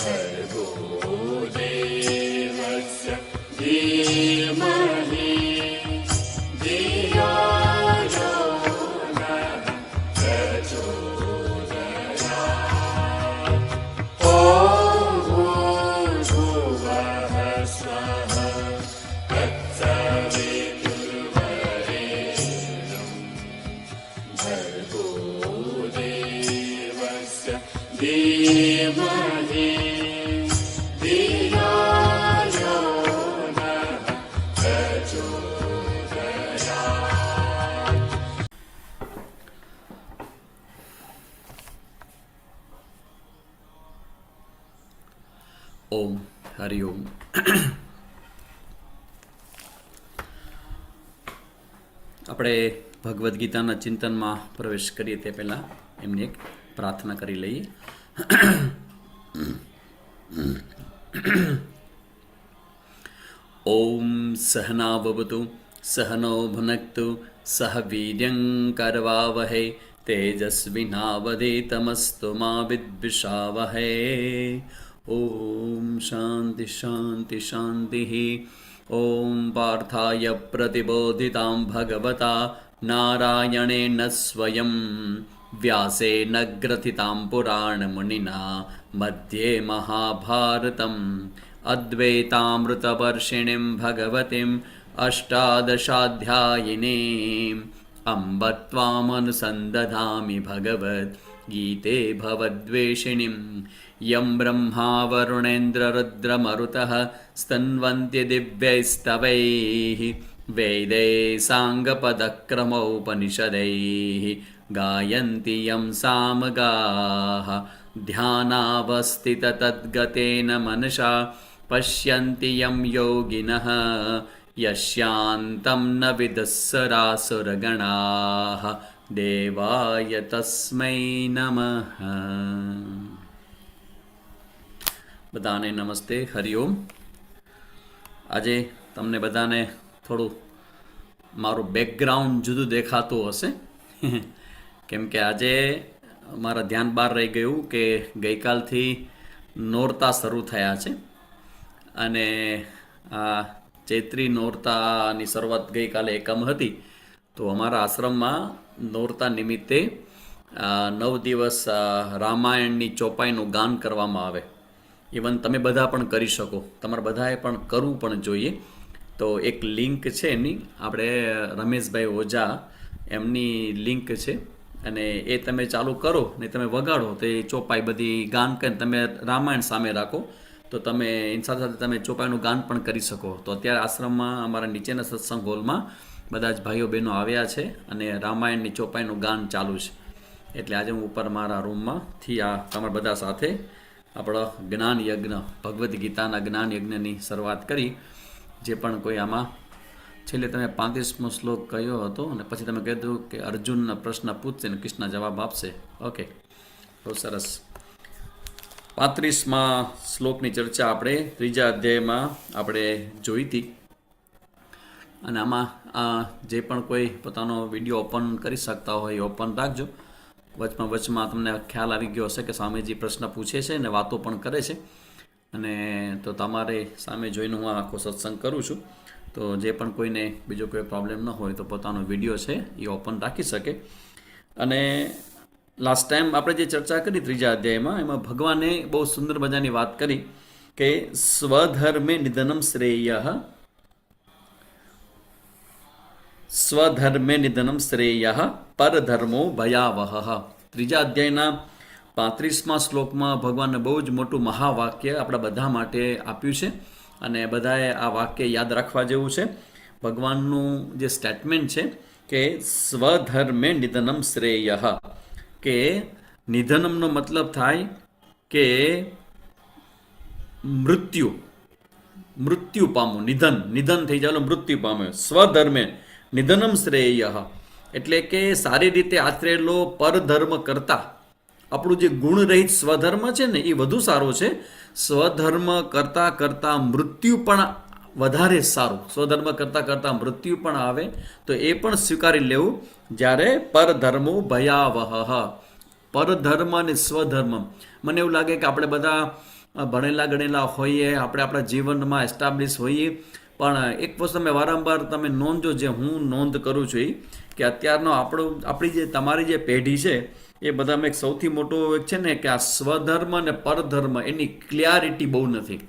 भर्गो देवस्य धीमहि धियो यो नः प्रचोदयात्। ॐ भूर्भुवः स्वः तत्सवितुर्वरेण्यं भर्गो देवस्य धीमहि धियो यो नः प्रचोदयात्। ઓમ હરિઓમ. આપણે ભગવદ્ ગીતાના ચિંતનમાં પ્રવેશ કરીએ તે પહેલાં એમની એક પ્રાર્થના કરી લઈએ. ઓમ સહનાવવતુ સહનો ભુનક્તુ સહ વીર્યં કરવાવહે તેજસ્વિનાવધીતમસ્તુ મા વિદ્વિષાવહે. ઓમ શાંતિ શાંતિ શાંતિ. ઓમ પાર્થાય પ્રતિબોધિતાં ભગવતા નારાયણેન સ્વયં વ્યાસેન ગ્રથિતાં પુરાણમુનિના મધ્યે મહાભારતમ અદ્વૈતામૃતવર્ષિણીં ભગવતીમ અષ્ટાદશાધ્યાયિનીમ અંબ ત્વામનુસંદધામિ ભગવદ્ ગીતે ભવદ્વેષિણીમ યં બ્રહ્મા વરુણેન્દ્રરુદ્રમરુતઃ સ્તન્વન્તિ દિવ્યૈસ્તવૈઃ વેદૈः સાङ्गपदक्रमोपनिषदैः गायन्ति यं सामगाः ध्यानावस्थिततद्गतेन मनसा पश्यन्ति यं योगिनः यस्यान्तं न विदुःसरासुरगणाः देवाय तस्मै नमः. બધાને નમસ્તે, હરિઓમ. આજે તમને બધાને થોડું મારું બેકગ્રાઉન્ડ જુદું દેખાતું હશે કેમ કે આજે મારા ધ્યાન બહાર રહી ગયું કે ગઈકાલથી નોરતા શરૂ થયા છે અને આ ચૈત્રી નોરતાની શરૂઆત ગઈકાલે એકમ હતી. તો અમારા આશ્રમમાં નોરતા નિમિત્તે 9 દિવસ રામાયણની ચોપાઈનું ગાન કરવામાં આવે. ઇવન તમે બધા પણ કરી શકો, તમારે બધાએ પણ કરવું પણ જોઈએ. તો એક લિંક છે એની, આપણે રમેશભાઈ ઓઝા એમની લિંક છે અને એ તમે ચાલુ કરો ને તમે વગાડો તો એ ચોપાઈ બધી ગાન કરીને તમે રામાયણ સામે રાખો તો તમે એની સાથે સાથે તમે ચોપાઈનું ગાન પણ કરી શકો. તો અત્યારે આશ્રમમાં અમારા નીચેના સત્સંગ હોલમાં બધા જ ભાઈઓ બહેનો આવ્યા છે અને રામાયણની ચોપાઈનું ગાન ચાલુ છે. એટલે આજે હું ઉપર મારા રૂમમાંથી આ તમારા બધા સાથે આપણો જ્ઞાન યજ્ઞ, ભગવદ્ ગીતાના જ્ઞાન યજ્ઞની શરૂઆત કરી. જે પણ કોઈ આમાં છેલ્લે તમે 35મો શ્લોક કયો હતો અને પછી તમે કીધું કે અર્જુનના પ્રશ્ન પૂછશે ને કૃષ્ણ જવાબ આપશે. ઓકે, બહુ સરસ. 35મા શ્લોકની ચર્ચા આપણે 3જા અધ્યાયમાં આપણે જોઈ હતી અને આમાં જે પણ કોઈ પોતાનો વિડીયો ઓપન કરી શકતા હોય એ ઓપન રાખજો. વચમાં તમને ખ્યાલ આવી ગયો હશે કે સ્વામીજી પ્રશ્ન પૂછે છે અને વાતો પણ કરે છે અને તો તમારે સામે જોઈને હું આખો સત્સંગ કરું છું. તો જે પણ કોઈને બીજો કોઈ પ્રોબ્લેમ ન હોય તો પોતાનો વિડીયો છે એ ઓપન રાખી શકે. અને લાસ્ટ ટાઈમ આપણે જે ચર્ચા કરી 3જા અધ્યાયમાં એમાં ભગવાને બહુ સુંદર મજાની વાત કરી કે સ્વધર્મે નિધનમ શ્રેયઃ, સ્વધર્મે નિધનમ શ્રેયઃ પરધર્મો ભયાવહઃ. 3જા અધ્યાયના 35મા શ્લોકમાં ભગવાનને બહુ જ મોટું મહાવાક્ય આપણા બધા માટે આપ્યું છે અને બધાએ આ વાક્ય યાદ રાખવા જેવું છે. ભગવાનનું જે સ્ટેટમેન્ટ છે કે સ્વધર્મે નિધનમ શ્રેયઃ, કે નિધનમનો મતલબ થાય કે મૃત્યુ પામવું. નિધન થઈ જાય મૃત્યુ પામે. સ્વધર્મે નિધનમ શ્રેયઃ એટલે કે સારી રીતે આચરેલો પરધર્મ કરતા આપણું જે ગુણરહિત સ્વધર્મ છે ને એ વધુ સારું છે. સ્વધર્મ કરતાં મૃત્યુ પણ વધારે સારું. સ્વધર્મ કરતાં મૃત્યુ પણ આવે તો એ પણ સ્વીકારી લેવું. જ્યારે પરધર્મો ભયાવહ, પરધર્મ અને સ્વધર્મ, મને એવું લાગે કે આપણે બધા ભણેલા ગણેલા હોઈએ, આપણે આપણા જીવનમાં એસ્ટાબ્લિશ હોઈએ, પણ એક વસ્તુ તમે વારંવાર તમે નોંધજો, જે હું નોંધ કરું છું એ કે અત્યારનો આપણી જે તમારી જે પેઢી છે એ બધામાં એક સૌથી મોટો એક છે ને કે આ સ્વધર્મ અને પરધર્મ એની ક્લિયરિટી બહુ નથી.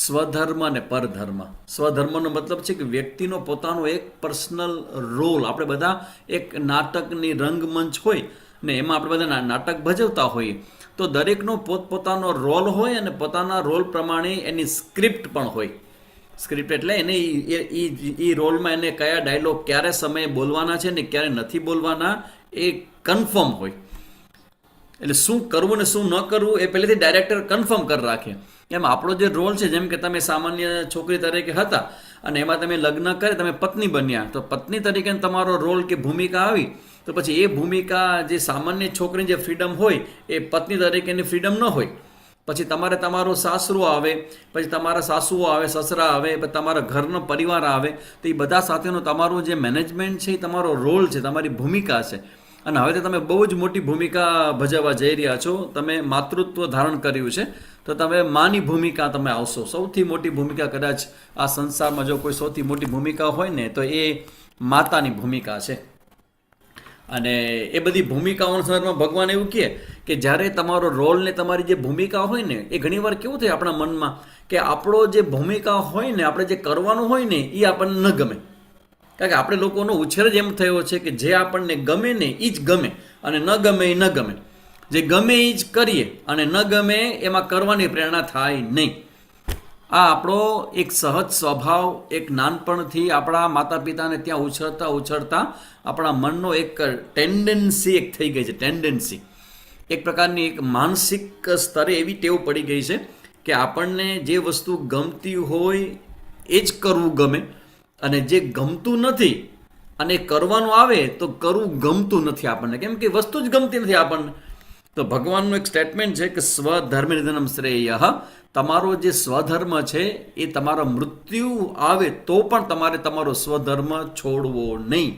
સ્વધર્મ અને પરધર્મ. સ્વધર્મનો મતલબ છે કે વ્યક્તિનો પોતાનો એક પર્સનલ રોલ. આપણે બધા એક નાટકની રંગમંચ હોય ને એમાં આપણે બધા નાટક ભજવતા હોઈએ, તો દરેકનો પોતપોતાનો રોલ હોય અને પોતાના રોલ પ્રમાણે એની સ્ક્રિપ્ટ પણ હોય. સ્ક્રિપ્ટ એટલે એને એ રોલમાં એને કયા ડાયલોગ ક્યારે સમયે બોલવાના છે ને ક્યારે નથી બોલવાના એ કન્ફર્મ હોય. એટલે શું કરવું ને શું ન કરવું એ પહેલેથી ડાયરેક્ટર કન્ફર્મ કરી રાખે. એમ આપણો જે રોલ છે, જેમ કે તમે સામાન્ય છોકરી તરીકે હતા અને એમાં તમે લગ્ન કરે, તમે પત્ની બન્યા, તો પત્ની તરીકે તમારો રોલ કે ભૂમિકા આવી, તો પછી એ ભૂમિકા જે સામાન્ય છોકરીની જે ફ્રીડમ હોય એ પત્ની તરીકેની ફ્રીડમ ન હોય. પછી તમારે તમારો સાસરો આવે, પછી તમારા સાસુઓ આવે, સસરા આવે, પછી તમારા ઘરનો પરિવાર આવે, તો એ બધા સાથેનો તમારું જે મેનેજમેન્ટ છે એ તમારો રોલ છે, તમારી ભૂમિકા છે. અને હવે તો તમે બહુ જ મોટી ભૂમિકા ભજવવા જઈ રહ્યા છો. તમે માતૃત્વ ધારણ કર્યું છે, તો તમે માની ભૂમિકા તમે આવશો. સૌથી મોટી ભૂમિકા કદાચ આ સંસારમાં જો કોઈ સૌથી મોટી ભૂમિકા હોય ને તો એ માતાની ભૂમિકા છે. અને એ બધી ભૂમિકાઓના સંદર્ભમાં ભગવાન એવું કહે કે જ્યારે તમારો રોલ ને તમારી જે ભૂમિકા હોય ને, એ ઘણીવાર કેવું થાય આપણા મનમાં કે આપણો જે ભૂમિકા હોય ને, આપણે જે કરવાનું હોય ને એ આપણને ન ગમે. કારણ કે આપણે લોકોનો ઉછેર જ એમ થયો છે કે જે આપણને ગમે ને એ જ ગમે અને ન ગમે એ ન ગમે. જે ગમે એ જ કરીએ અને ન ગમે એમાં કરવાની પ્રેરણા થાય નહીં. આ આપણો એક સહજ સ્વભાવ, એક નાનપણથી આપણા માતા પિતાને ત્યાં ઉછળતા ઉછળતા આપણા મનનો એક ટેન્ડન્સી એક થઈ ગઈ છે. ટેન્ડન્સી એક પ્રકારની એક માનસિક સ્તરે એવી ટેવ પડી ગઈ છે કે આપણને જે વસ્તુ ગમતી હોય એ જ કરવું ગમે, અને જે ગમતું નથી અને કરવાનું આવે તો કરવું ગમતું નથી આપણને, કેમ કે વસ્તુ જ ગમતી નથી આપણને. તો ભગવાનનું એક સ્ટેટમેન્ટ છે કે સ્વધર્મ નિધનમ શ્રેય. તમારો જે સ્વધર્મ છે એ તમારા મૃત્યુ આવે તો પણ તમારે તમારો સ્વધર્મ છોડવો નહીં.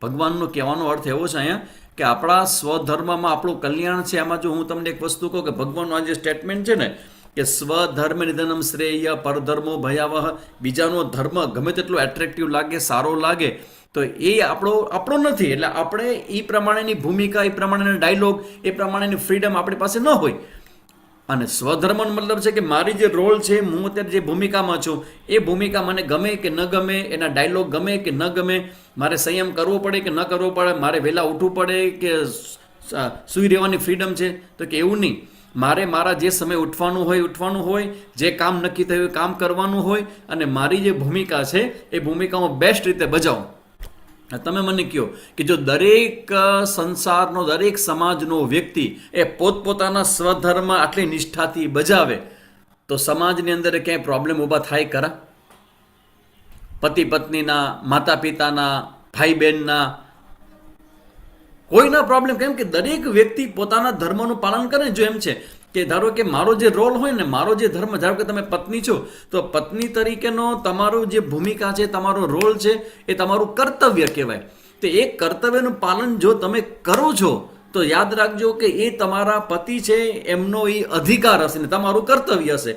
ભગવાનનો કહેવાનો અર્થ એવો છે અહીંયા કે આપણા સ્વધર્મમાં આપણું કલ્યાણ છે. આમાં જો હું તમને એક વસ્તુ કહું કે ભગવાનનું આ જે સ્ટેટમેન્ટ છે ને કે સ્વધર્મ નિધનમ શ્રેય પરધર્મો ભયાવહ, બીજાનો ધર્મ ગમે તેટલો એટ્રેક્ટિવ લાગે, સારો લાગે, તો એ આપણો નથી. એટલે આપણે એ પ્રમાણેની ભૂમિકા, એ પ્રમાણેના ડાયલોગ, એ પ્રમાણેની ફ્રીડમ આપણી પાસે ન હોય. અને સ્વધર્મનો મતલબ છે કે મારી જે રોલ છે, હું અત્યારે જે ભૂમિકામાં છું એ ભૂમિકા મને ગમે કે ન ગમે, એના ડાયલોગ ગમે કે ન ગમે, મારે સંયમ કરવો પડે કે ન કરવો પડે, મારે વહેલા ઉઠવું પડે કે સૂઈ રહેવાની ફ્રીડમ છે, તો કે એવું નહીં. મારે મારા જે સમય ઉઠવાનું હોય, જે કામ નક્કી થયું એ કામ કરવાનું હોય, અને મારી જે ભૂમિકા છે એ ભૂમિકામાં બેસ્ટ રીતે બજાવું. તમે મને કહો કે જો દરેક સંસારનો, દરેક સમાજનો વ્યક્તિ એ પોતપોતાના સ્વધર્મ આટલી નિષ્ઠાથી બજાવે તો સમાજની અંદર ક્યાંય પ્રોબ્લેમ ઊભા થાય ખરા? પતિ પત્નીના, માતા પિતાના, ભાઈ બહેનના, કોઈના પ્રોબ્લેમ. કેમ કે દરેક વ્યક્તિ પોતાના ધર્મનું પાલન કરે. જો એમ છે કે ધારો કે મારો જે રોલ હોય ને, મારો જે ધર્મ, ધારો કે તમે પત્ની છો તો પત્ની તરીકેનો તમારું જે ભૂમિકા છે, તમારો રોલ છે, એ તમારું કર્તવ્ય કહેવાય. તો એ કર્તવ્યનું પાલન જો તમે કરો છો તો યાદ રાખજો કે એ તમારા પતિ છે એમનો એ અધિકાર હશે ને તમારું કર્તવ્ય હશે.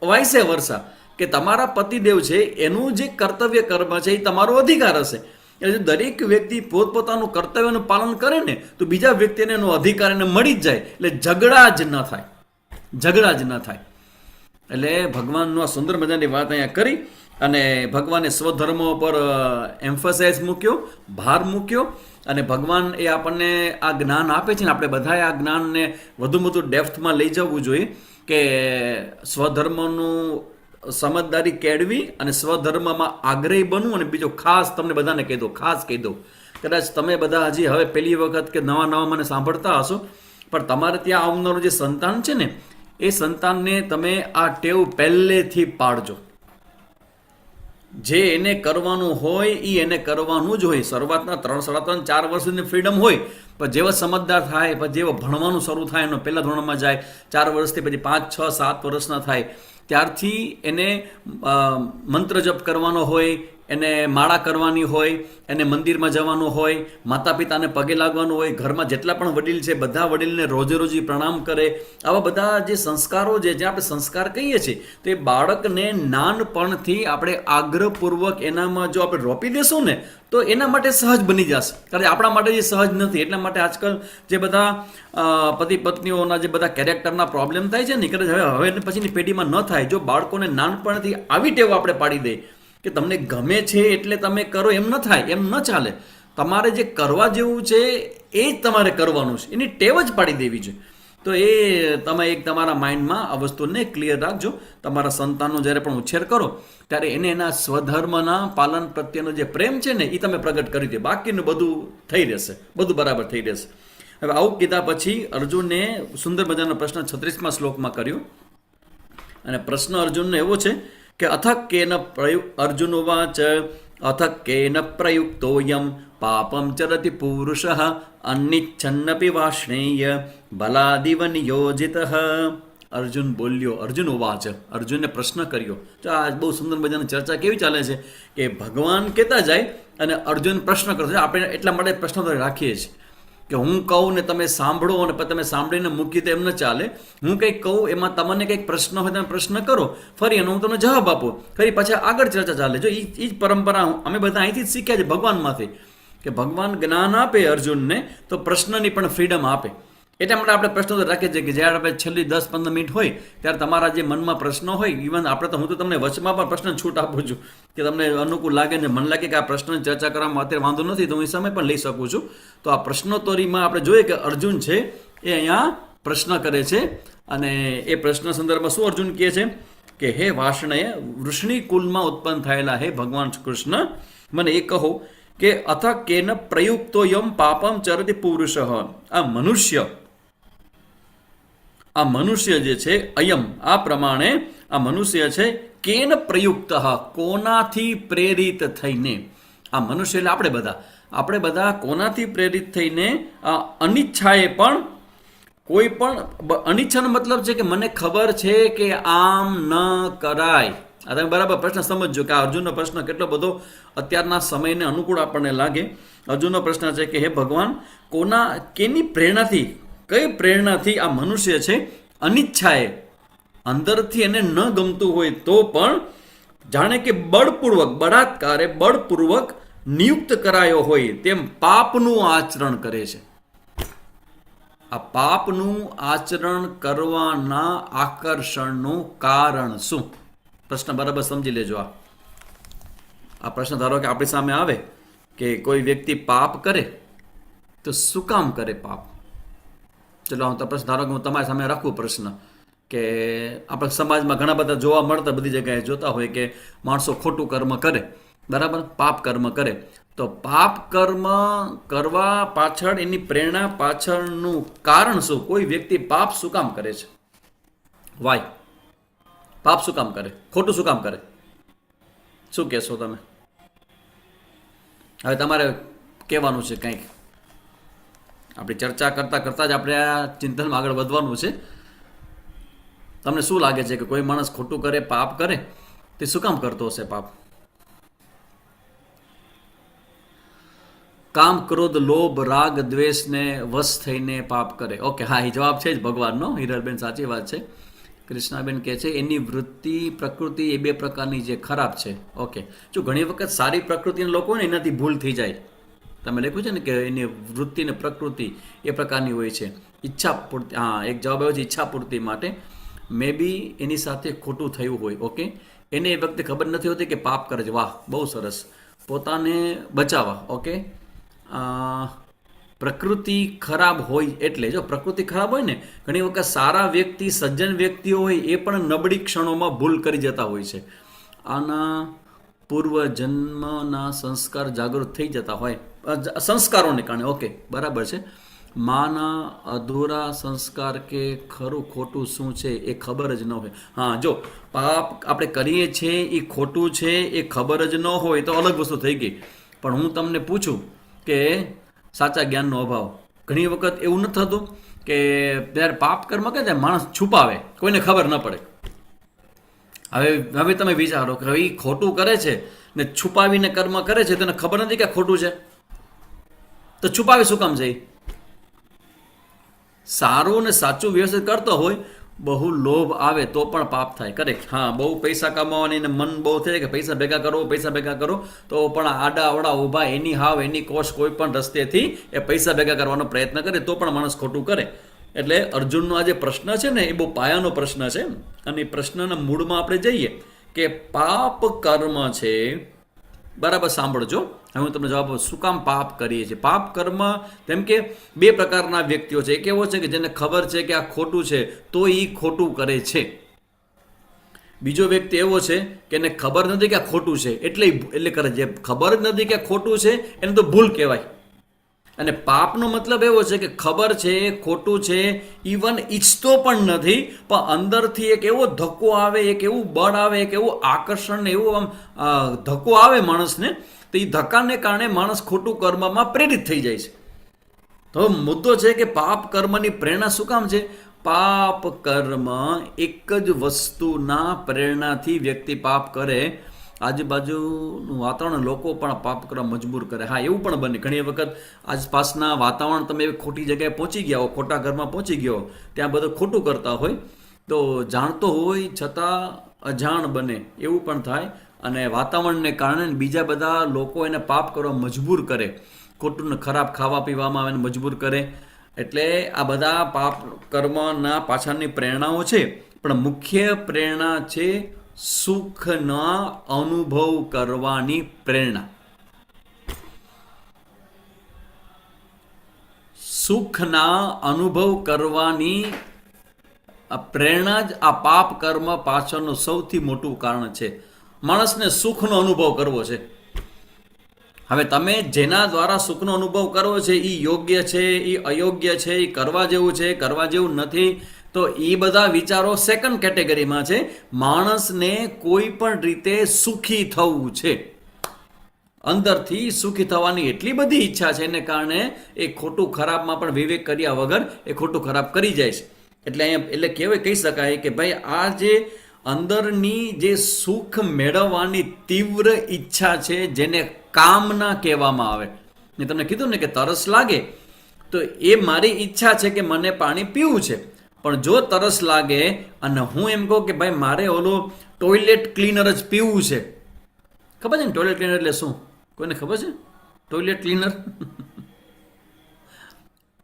વાઇસે વર્સા કે તમારા પતિદેવ છે એનું જે કર્તવ્ય કર્મ છે એ તમારો અધિકાર હશે. એટલે દરેક વ્યક્તિ પોતપોતાનું કર્તવ્યનું પાલન કરે ને તો બીજા વ્યક્તિને એનો અધિકાર એને મળી જ જાય. એટલે ઝઘડા જ ન થાય. એટલે ભગવાનનો આ સુંદર મજાની વાત અહીંયા કરી અને ભગવાને સ્વધર્મો પર એમ્ફસાઇઝ મૂક્યો, ભાર મૂક્યો. અને ભગવાન એ આપણને આ જ્ઞાન આપે છે ને આપણે બધાએ આ જ્ઞાનને વધુ ડેપ્થમાં લઈ જવું જોઈએ કે સ્વધર્મનું સમજદારી કેળવી અને સ્વધર્મમાં આગ્રહી બનવું. અને બીજો ખાસ તમને બધાને કહી દઉં, કદાચ તમે બધા હજી હવે પહેલી વખત કે નવા મને સાંભળતા હશો, પણ તમારે ત્યાં આવનારું જે સંતાન છે ને એ સંતાનને તમે આ ટેવ પહેલેથી પાડજો. જે એને કરવાનું હોય એ એને કરવાનું જ હોય. શરૂઆતના 3, 3.5, 4 વર્ષની ફ્રીડમ હોય પણ જેવો સમજદાર થાય, પછી જેવો ભણવાનું શરૂ થાય, એનો પહેલા ધોરણમાં જાય, 4 વર્ષથી પછી 5, 6, 7 વર્ષના થાય, ત્યારથી એને મંત્ર જપ કરવાનો હોય, એને માળા કરવાની હોય, એને મંદિરમાં જવાનું હોય, માતા પિતાને પગે લાગવાનું હોય, ઘરમાં જેટલા પણ વડીલ છે બધા વડીલને રોજે રોજી પ્રણામ કરે. આવા બધા જે સંસ્કારો જે આપણે સંસ્કાર કહીએ છીએ, તો એ બાળકને નાનપણથી આપણે આગ્રહપૂર્વક એનામાં જો આપણે રોપી દેશું ને, તો એના માટે સહજ બની જશે. કારણ કે આપણા માટે જે સહજ નથી, એટલા માટે આજકાલ જે બધા પતિ પત્નીઓના જે બધા કેરેક્ટરના પ્રોબ્લેમ થાય છે ને, કદાચ હવે પછીની પેઢીમાં ન થાય. જો બાળકોને નાનપણથી આવી ટેવ આપણે પાડી દઈએ કે તમને ગમે છે એટલે તમે કરો, એમ ન થાય, એમ ન ચાલે. તમારે જે કરવા જેવું છે એ જ તમારે કરવાનું છે, એની ટેવ જ પાડી દેવી છે. તો એ તમે એક તમારા માઇન્ડમાં આ વસ્તુને ક્લિયર રાખજો. તમારા સંતાનનો જ્યારે પણ ઉછેર કરો ત્યારે એને એના સ્વધર્મના પાલન પ્રત્યેનો જે પ્રેમ છે ને એ તમે પ્રગટ કરી દો. બાકીનું બધું થઈ રહેશે, બધું બરાબર થઈ રહેશે. હવે આવું કીધા પછી અર્જુને સુંદર મજાનો પ્રશ્ન 36મા શ્લોકમાં કર્યો. અને પ્રશ્ન અર્જુનનો એવો છે કે અથક કેન અર્જુન વાચ અથક કેન પ્રયુક્તોયમ પાપમ ચરતિ પુરુષ અનિચ્છન્નપી વાષ્ણેય બલાદિવ નિયોજિત. અર્જુન બોલ્યો, અર્જુન વાચ, અર્જુને પ્રશ્ન કર્યો. તો આ બહુ સુંદર મજાની ચર્ચા કેવી ચાલે છે કે ભગવાન કહેતા જાય અને અર્જુન પ્રશ્ન કરતો જાય. આપણે એટલા માટે પ્રશ્નો રાખીએ છીએ કે હું કહું ને તમે સાંભળો, અને તમે સાંભળીને મૂકી તો એમ ન ચાલે. હું કંઈક કહું, એમાં તમને કંઈક પ્રશ્ન હોય તમે પ્રશ્ન કરો, ફરી એનો હું તમને જવાબ આપું, ફરી પછી આગળ ચર્ચા ચાલે. જો એ જ પરંપરા અમે બધા અહીંથી જ શીખ્યા છે ભગવાનમાંથી, કે ભગવાન જ્ઞાન આપે અર્જુનને તો પ્રશ્નની પણ ફ્રીડમ આપે. એટલા માટે આપણે પ્રશ્નો રાખીએ છીએ કે જ્યારે આપણે છેલ્લી 10-15 મિનિટ હોય ત્યારે તમારા જે મનમાં પ્રશ્નો હોય, ઇવન આપણે તો હું તો તમને વચમાં પણ પ્રશ્ન છૂટ આપું છું કે તમને અનુકૂળ લાગે ને મન લાગે કે આ પ્રશ્નની ચર્ચા કરવામાં અત્યારે વાંધો નથી તો હું એ સમય પણ લઈ શકું છું. તો આ પ્રશ્નોત્તરીમાં આપણે જોઈએ કે અર્જુન છે એ અહીંયા પ્રશ્ન કરે છે. અને એ પ્રશ્ન સંદર્ભમાં શું અર્જુન કહે છે કે હે વાષ્ણય, વૃષ્ણિ કુલમાં ઉત્પન્ન થયેલા હે ભગવાન કૃષ્ણ, મને એ કહો કે અથ કેન પ્રયુક્તો યમ પાપમ ચરતિ પુરુષ. આ મનુષ્ય જે છે, અયમ આ પ્રમાણે આ મનુષ્ય છે, કેન પ્રયુક્ત કોનાથી પ્રેરિત થઈને. આ મનુષ્ય એટલે આપણે બધા કોનાથી પ્રેરિત થઈને અનિચ્છાએ પણ, કોઈ પણ અનિચ્છાનો મતલબ છે કે મને ખબર છે કે આમ ન કરાય. આ તમે બરાબર પ્રશ્ન સમજજો કે આ અર્જુનનો પ્રશ્ન કેટલો બધો અત્યારના સમયને અનુકૂળ આપણને લાગે. અર્જુનનો પ્રશ્ન છે કે હે ભગવાન, કેની પ્રેરણાથી, કઈ પ્રેરણાથી આ મનુષ્ય છે અનિચ્છાએ, અંદરથી એને ન ગમતું હોય તો પણ જાણે કે બળપૂર્વક નિયુક્ત કરાયો હોય તેમ પાપનું આચરણ કરે છે. આ પાપનું આચરણ કરવાના આકર્ષણનું કારણ શું? પ્રશ્ન બરાબર સમજી લેજો. આ પ્રશ્ન ધારો કે આપણી સામે આવે કે કોઈ વ્યક્તિ પાપ કરે તો શું કામ કરે પાપ? ચલો હું તો પ્રશ્ન ધારો કે હું તમારી સામે રાખું પ્રશ્ન કે આપણે સમાજમાં ઘણા બધા જોવા મળતા, બધી જગ્યાએ જોતા હોય કે માણસો ખોટું કર્મ કરે, બરાબર, પાપ કર્મ કરે. તો પાપ કર્મ કરવા પાછળ એની પ્રેરણા પાછળનું કારણ શું? કોઈ વ્યક્તિ પાપ શું કામ કરે છે? વાય પાપ શું કામ કરે? ખોટું શું કામ કરે? શું કહેશો તમે? હવે તમારે કહેવાનું છે કંઈક. આપણી ચર્ચા કરતાં કરતાં જ આપણે આ ચિંતનમાં આગળ વધવાનું છે. તમને શું લાગે છે કે કોઈ માણસ ખોટું કરે, પાપ કરે, તે શું કામ કરતો હશે પાપ? કામ, ક્રોધ, લોભ, રાગ, દ્વેષને વશ થઈને પાપ કરે. ઓકે, હા, એ જવાબ છે જ ભગવાનનો. હિરલબેન સાચી વાત છે. કૃષ્ણાબેન કહે છે એની વૃત્તિ, પ્રકૃતિ એ બે પ્રકારની જે ખરાબ છે. ઓકે, જો ઘણી વખત સારી પ્રકૃતિના લોકો હોય ને એનાથી ભૂલ થઈ જાય. તમે લખ્યું છે ને કે એની વૃત્તિ ને પ્રકૃતિ એ પ્રકારની હોય છે. ઈચ્છા પૂર્તિ, હા, એક જવાબ આવ્યો છે ઈચ્છા પૂર્તિ માટે. મે બી એની સાથે ખોટું થયું હોય. ઓકે, એને એ વખતે ખબર નથી હોતી કે પાપ કરે છે. વાહ, બહુ સરસ. પોતાને બચાવવા. ઓકે, પ્રકૃતિ ખરાબ હોય એટલે, જો પ્રકૃતિ ખરાબ હોય ને, ઘણી વખત સારા વ્યક્તિ, સજ્જન વ્યક્તિઓ હોય એ પણ નબળી ક્ષણોમાં ભૂલ કરી જતા હોય છે. આના પૂર્વજન્મના સંસ્કાર જાગૃત થઈ જતા હોય, સંસ્કારોને કારણે. ઓકે, બરાબર છે. માના અધૂરા સંસ્કાર કે ખરું ખોટું શું છે એ ખબર જ ન હોય. હા, જો પાપ આપણે કરીએ છીએ એ ખોટું છે એ ખબર જ ન હોય તો અલગ વસ્તુ થઈ ગઈ. પણ હું તમને પૂછું કે સાચા જ્ઞાનનો અભાવ, ઘણી વખત એવું નથી થતું કે ત્યારે પાપ કર્મ કે માણસ છુપાવે, કોઈને ખબર ન પડે. હવે તમે વિચારો કે એ ખોટું કરે છે ને છુપાવીને કર્મ કરે છે, તેને ખબર નથી કે ખોટું છે, તો છુપાવે શું કામ છે? સારું ને સાચું વ્યવસ્થિત કરતો હોય, બહુ લોભ આવે તો પણ પાપ થાય. કરેક્ટ. હા, બહુ પૈસા કમાવાની ને મન બહુ થાય કે પૈસા ભેગા કરો તો પણ આડા અવડા ઊભા એની હાવ એની કોશ કોઈ પણ રસ્તેથી એ પૈસા ભેગા કરવાનો પ્રયત્ન કરે તો પણ માણસ ખોટું કરે. એટલે અર્જુનનો આ જે પ્રશ્ન છે ને એ બહુ પાયાનો પ્રશ્ન છે, અને એ પ્રશ્નના મૂળમાં આપણે જઈએ કે પાપ કર્મ છે. બરાબર સાંભળજો, હવે હું તમને જવાબ આપું શું કામ પાપ કરીએ છીએ. પાપ કર્મ જેમ કે બે પ્રકારના વ્યક્તિઓ છે. એક એવો છે કે જેને ખબર છે કે આ ખોટું છે તો એ ખોટું કરે છે. બીજો વ્યક્તિ એવો છે કે એને ખબર નથી કે આ ખોટું છે એટલે કરે. જે ખબર જ નથી કે આ ખોટું છે એને તો ભૂલ કહેવાય. અને પાપનો મતલબ એવો છે કે ખબર છે ખોટું છે, ઇવન ઈચ્છતો પણ નથી, પણ અંદરથી એક એવો ધક્કો આવે, એક એવું બળ આવે, એક એવું આકર્ષણ, એવું આમ ધક્કો આવે માણસને, તો એ ધક્કાને કારણે માણસ ખોટું કર્મમાં પ્રેરિત થઈ જાય છે. તો મુદ્દો છે કે પાપ કર્મની પ્રેરણા શું કામ છે? પાપ કર્મ એક જ વસ્તુના પ્રેરણાથી વ્યક્તિ પાપ કરે, આજુબાજુનું વાતાવરણ લોકો પણ પાપ કરવા મજબૂર કરે. હા, એવું પણ બને ઘણી વખત આસપાસના વાતાવરણ, તમે ખોટી જગ્યાએ પહોંચી ગયા હો, ખોટા ઘરમાં પહોંચી ગયો, ત્યાં બધું ખોટું કરતા હોય તો જાણતો હોય છતાં અજાણ બને, એવું પણ થાય. અને વાતાવરણને કારણે બીજા બધા લોકો એને પાપ કરવા મજબૂર કરે, ખોટું ને ખરાબ ખાવા પીવામાં આવે મજબૂર કરે. એટલે આ બધા પાપ કર્મના પાછળની પ્રેરણાઓ છે, પણ મુખ્ય પ્રેરણા છે સુખના અનુભવ કરવાની પ્રેરણા. સુખના અનુભવ કરવાની પ્રેરણા જ આ પાપ કર્મ પાછળનું સૌથી મોટું કારણ છે. માણસને સુખનો અનુભવ કરવો છે. હવે તમે જેના દ્વારા સુખનો અનુભવ કરવો છે એ યોગ્ય છે, એ અયોગ્ય છે, એ કરવા જેવું છે, કરવા જેવું નથી, તો એ બધા વિચારો સેકન્ડ કેટેગરીમાં છે. માણસને કોઈ પણ રીતે સુખી થવું છે, અંદરથી સુખી થવાની એટલી બધી ઈચ્છા છે, એને કારણે એ ખોટું ખરાબમાં પણ વિવેક કર્યા વગર એ ખોટું ખરાબ કરી જાય છે. એટલે અહીંયા એટલે કહેવાય, કહી શકાય કે ભાઈ આ જે અંદરની જે સુખ મેળવવાની તીવ્ર ઈચ્છા છે, જેને કામના કહેવામાં આવે. મેં તમને કીધું ને કે તરસ લાગે તો એ મારી ઈચ્છા છે કે મને પાણી પીવું છે, પણ જો તરસ લાગે અને હું એમ કહું કે ભાઈ મારે ઓલું ટોયલેટ ક્લીનર જ પીવું છે. ખબર છે ને ટોયલેટ ક્લીનર એટલે શું? કોઈને ખબર છે ટોયલેટ ક્લીનર?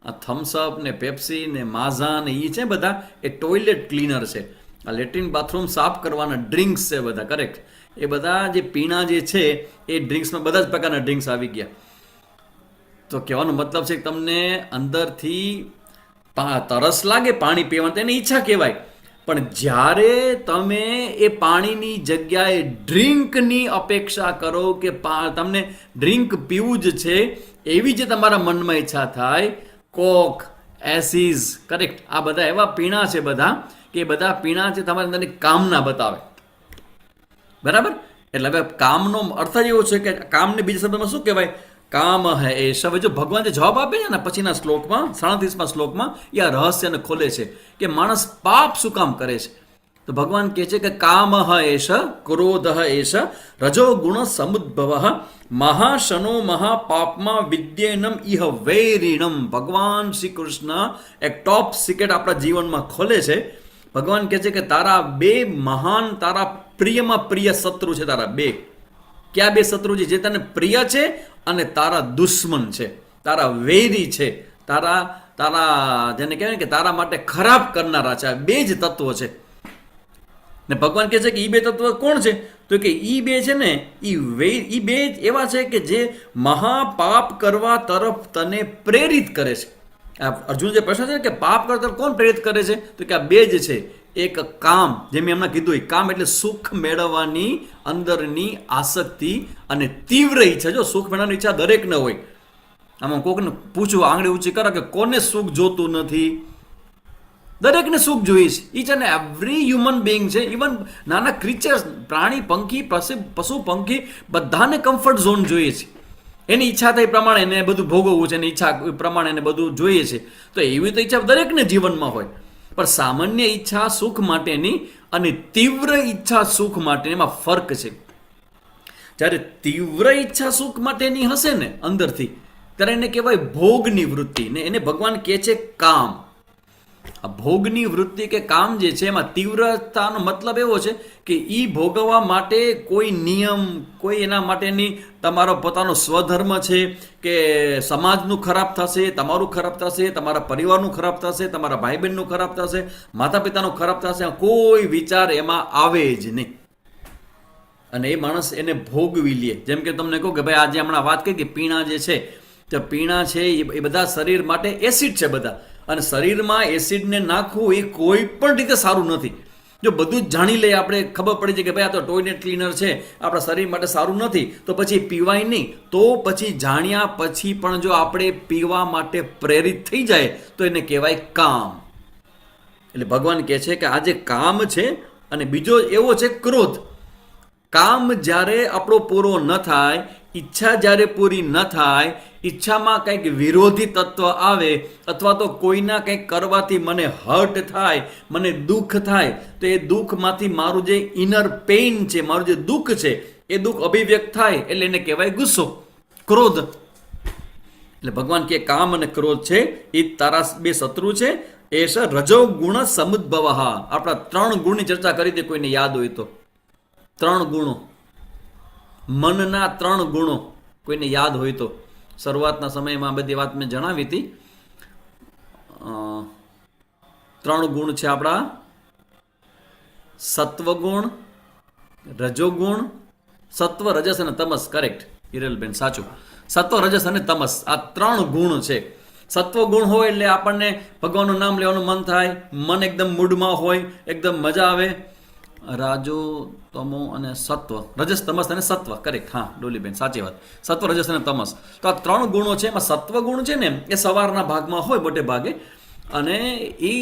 આ થમ્સઅપ ને પેપ્સી ને માઝા ને એ છે બધા, એ ટોયલેટ ક્લીનર છે. આ લેટ્રિન બાથરૂમ સાફ કરવાના ડ્રિંક્સ છે બધા. કરેક્ટ. એ બધા જે પીણા જે છે એ ડ્રિંક્સમાં બધા જ પ્રકારના ડ્રિંક્સ આવી ગયા. તો કહેવાનો મતલબ છે કે તમને અંદરથી તરસ લાગે પાણી પીવાનું, તેની ઈચ્છા કહેવાય, પણ જ્યારે તમે એ પાણીની જગ્યાએ ડ્રિંકની અપેક્ષા કરો કે તમને ડ્રિંક પીવું જ છે, એવી જે તમારા મનમાં ઈચ્છા થાય, કોક, એસીઝ, કરેક્ટ, આ બધા એવા પીણા છે બધા કે બધા પીણા છે તમારી અંદરની કામના બતાવે. બરાબર? એટલે હવે કામનો અર્થ જ એવો છે કે કામને બીજા શબ્દમાં શું કહેવાય? કામ હે એશ. હવે જો ભગવાન જે જવાબ આપે છે ને પછીના શ્લોકમાં, 37મા શ્લોકમાં, એ આ રહસ્યને ખોલે છે કે માણસ પાપ શું કામ કરે છે. તો ભગવાન કહે છે કે કામ એશ, ક્રોધ એશ, રજો ગુણ સમુદ્ભવ, મહાશનો મહાપાપમાં વિદ્યેનમ ઇહ વૈરીણમ. ભગવાન શ્રી કૃષ્ણ એક ટોપ સિક્રેટ આપણા જીવનમાં ખોલે છે. ભગવાન કહે છે કે તારા બે મહાન, તારા પ્રિયમાં પ્રિય શત્રુ છે. તારા બે ક્યાં બે શત્રુ છે? જે તને પ્રિય છે અને તારા દુશ્મન છે, તારા વૈરી છે, તારા જેને કહેવાય કે તારા માટે ખરાબ કરનારા છે. આ બે જ તત્વો છે. ને ભગવાન કહે છે કે એ બે તત્વો કોણ છે? તો કે એ બે છે ને એ બે એવા છે કે જે મહાપાપ કરવા તરફ તને પ્રેરિત કરે છે. અર્જુન જે પ્રશ્ન છે કે પાપ કરતા કોણ પ્રેરિત કરે છે? તો કે આ બે જ છે. એક કામ, જે મેં હમણાં કીધું, કામ એટલે સુખ મેળવવાની અંદરની આસક્તિ અને તીવ્ર ઈચ્છા. જો સુખ મેળવવાની ઈચ્છા દરેકને હોય. આમાં કોકને પૂછવું, આંગળી ઊંચી કરો કે કોને સુખ જોતું નથી? દરેકને સુખ જોઈએ છે. Each and every human being છે, ઇવન નાના ક્રિચર્સ, પ્રાણી, પંખી, પશુ પંખી, બધાને કમ્ફર્ટ ઝોન જોઈએ છે. એની ઈચ્છા થાય પ્રમાણે એને બધું ભોગવવું છે, એની ઈચ્છા પ્રમાણે એને બધું જોઈએ છે. તો એવી તો ઈચ્છા દરેકને જીવનમાં હોય, પણ સામાન્ય ઈચ્છા સુખ માટેની અને તીવ્ર ઈચ્છા સુખ માટેની એમાં ફર્ક છે. જ્યારે તીવ્ર ઈચ્છા સુખ માટેની હશે ને અંદરથી, ત્યારે એને કહેવાય ભોગની વૃત્તિ, ને એને ભગવાન કહે છે કામ. આ ભોગની વૃત્તિ કે કામ જે છે એમાં તીવ્રતાનો મતલબ એવો છે કે એ ભોગવવા માટે કોઈ નિયમ, કોઈ એના માટેની તમારો પોતાનો સ્વધર્મ છે કે સમાજનું ખરાબ થશે, તમારું ખરાબ થશે, તમારા પરિવારનું ખરાબ થશે, તમારા ભાઈ બહેનનું ખરાબ થશે, માતા પિતાનું ખરાબ થશે, કોઈ વિચાર એમાં આવે જ નહીં. અને એ માણસ એને ભોગવી લે. જેમ કે તમને કહું કે ભાઈ આજે હમણાં વાત કરી કે પીણા જે છે, તો પીણા છે એ બધા શરીર માટે એસિડ છે બધા, અને શરીરમાં એસિડને નાખવું એ કોઈ પણ રીતે સારું નથી. જો બધું જ જાણી લઈએ આપણે, ખબર પડી જાય કે ભાઈ આ તો ટોયલેટ ક્લીનર છે, આપણા શરીર માટે સારું નથી, તો પછી પીવાય નહીં. તો પછી જાણ્યા પછી પણ જો આપણે પીવા માટે પ્રેરિત થઈ જાય તો એને કહેવાય કામ. એટલે ભગવાન કહે છે કે આ જે કામ છે, અને બીજો એવો છે ક્રોધ. કામ જ્યારે આપણો પૂરો ન થાય, ઈચ્છા જ્યારે પૂરી ન થાય, ઈચ્છામાં કંઈક વિરોધી તત્વ આવે, અથવા તો કોઈના કંઈક કરવાથી મને હર્ટ થાય, મને દુઃખ થાય, તો એ દુઃખમાંથી મારું જે ઇનર પેઇન છે, મારું જે દુઃખ છે, એ દુઃખ અભિવ્યક્ત થાય, એટલે એને કહેવાય ગુસ્સો, ક્રોધ. એટલે ભગવાન કે કામ અને ક્રોધ છે એ તારા બે શત્રુ છે. એ છે રજોગુણ સમુદ્ભવ. આપણા 3 ગુણની ચર્ચા કરી દે કોઈને યાદ હોય તો. 3 ગુણો, મનના 3 ગુણો કોઈને યાદ હોય તો. શરૂઆતના સમયમાં બધી વાત મેં જણાવી હતી. 3 ગુણ છે આપણા: સત્વગુણ, રજોગુણ, સત્વ, રજસ અને તમસ. કરેક્ટ હિરલબેન, સાચું. સત્વ, રજસ અને તમસ, આ 3 ગુણ છે. સત્વ ગુણ હોય એટલે આપણને ભગવાનનું નામ લેવાનું મન થાય, મન એકદમ મૂડમાં હોય, એકદમ મજા આવે. રાજો, તમો અને સત્વ, રજસ, તમસ અને સત્વ. કરેક્ટ, હા ડોલીબેન, સાચી વાત. સત્વ, રજસ અને તમસ, તો આ 3 ગુણો છે. એમાં સત્વ ગુણ છે ને એ સવારના ભાગમાં હોય મોટે ભાગે, અને એ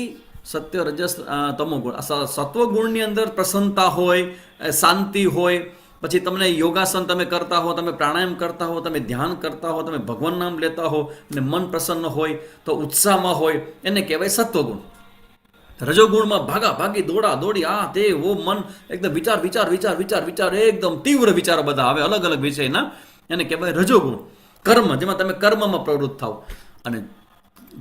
સત્ય, રજસ, તમો ગુણ. સત્વ ગુણની અંદર પ્રસન્નતા હોય, શાંતિ હોય, પછી તમને યોગાસન તમે કરતા હો, તમે પ્રાણાયામ કરતા હો, તમે ધ્યાન કરતા હો, તમે ભગવાન નામ લેતા હો અને મન પ્રસન્ન હોય, તો ઉત્સાહમાં હોય, એને કહેવાય સત્વગુણ. રજોગુણમાં ભાગા ભાગી, દોડા દોડી, આ તે ઓ, મન એકદમ વિચાર વિચાર વિચાર વિચાર વિચાર, એકદમ તીવ્ર વિચારો બધા આવે અલગ અલગ વિષયના, એને કહેવાય રજોગુણ. કર્મ, જેમાં તમે કર્મમાં પ્રવૃત્ત થાવ. અને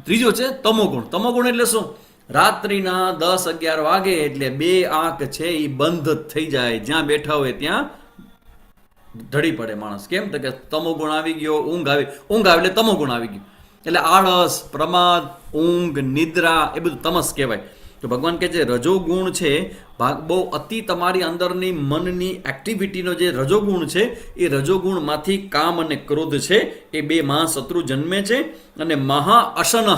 ત્રીજો છે તમોગુણ. તમોગુણ એટલે શું? રાત્રિના 10-11 વાગે એટલે 2 આંખ છે એ બંધ થઈ જાય, જ્યાં બેઠા હોય ત્યાં ઢળી પડે માણસ. કેમ? તો કે તમોગુણ આવી ગયો, ઊંઘ આવે એટલે તમોગુણ આવી ગયું. એટલે આળસ, પ્રમાદ, ઊંઘ, નિદ્રા, એ બધું તમસ કહેવાય. તો ભગવાન કહે છે રજોગુણ છે, બહુ અતિ તમારી અંદરની મનની એક્ટિવિટીનો જે રજોગુણ છે, એ રજોગુણમાંથી કામ અને ક્રોધ છે એ 2 મહાશત્રુ જન્મે છે. અને મહા અસનહ,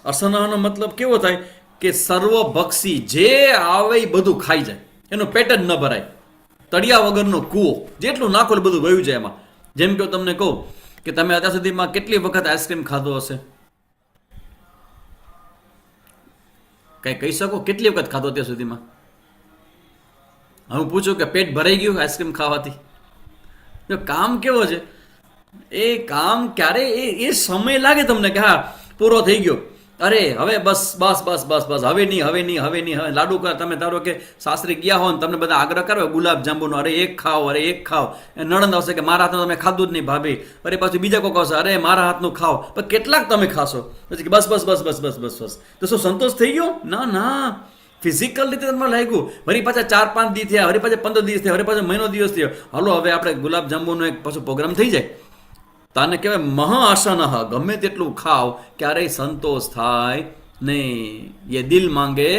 અસનહનો મતલબ કેવો થાય કે સર્વભક્ષી, જે આવે એ બધું ખાઈ જાય, એનો પેટ જ ન ભરાય. તળિયા વગરનો કૂવો, જેટલું નાખો એટલે બધું વયું જાય એમાં. જેમ કે તમને કહું કે તમે અત્યાર સુધીમાં કેટલી વખત આઈસ્ક્રીમ ખાધો હશે? કઈ કહી શકો? કેટલી વખત ખાધો અત્યાર સુધીમાં? હું પૂછું કે પેટ ભરાઈ ગયું આઈસ્ક્રીમ ખાવાથી? જો કામ કેવો છે, એ કામ ક્યારે એ સમય લાગે તમને કે હા પૂરો થઈ ગયો, અરે હવે બસ બસ બસ બસ બસ, હવે નહીં હવે નહીં હવે નહીં. હવે લાડુ તમે ધારો કે સાસરી ગયા હો ને તમને બધા આગ્રહ કરો ગુલાબ જાંબુનો, અરે એક ખાઓ, અરે એક ખાઓ. નણંદ આવશે કે મારા હાથનું તમે ખાધું જ નહીં ભાભી, અરે પાછું બીજા કોઈ આવશે, અરે મારા હાથનું ખાઓ. પણ કેટલાક તમે ખાશો? પછી બસ બસ બસ બસ બસ બસ બસ. તો શું સંતોષ થઈ ગયો? ના ના, ફિઝિકલ રીતે તમને લાગ્યું. વળી પાછા 4-5 દી થયા, વળી પાછા 15 દિવસ થયા, વળી પાછો મહિનો દિવસ થયો, હાલો હવે આપણે ગુલાબ જાંબુનો એક પાછો પ્રોગ્રામ થઈ જાય. તાને કહેવાય મહાઆસન. ગમે તેટલું ખાવ ક્યારેય સંતોષ થાય નહીં. એ દિલ માંગે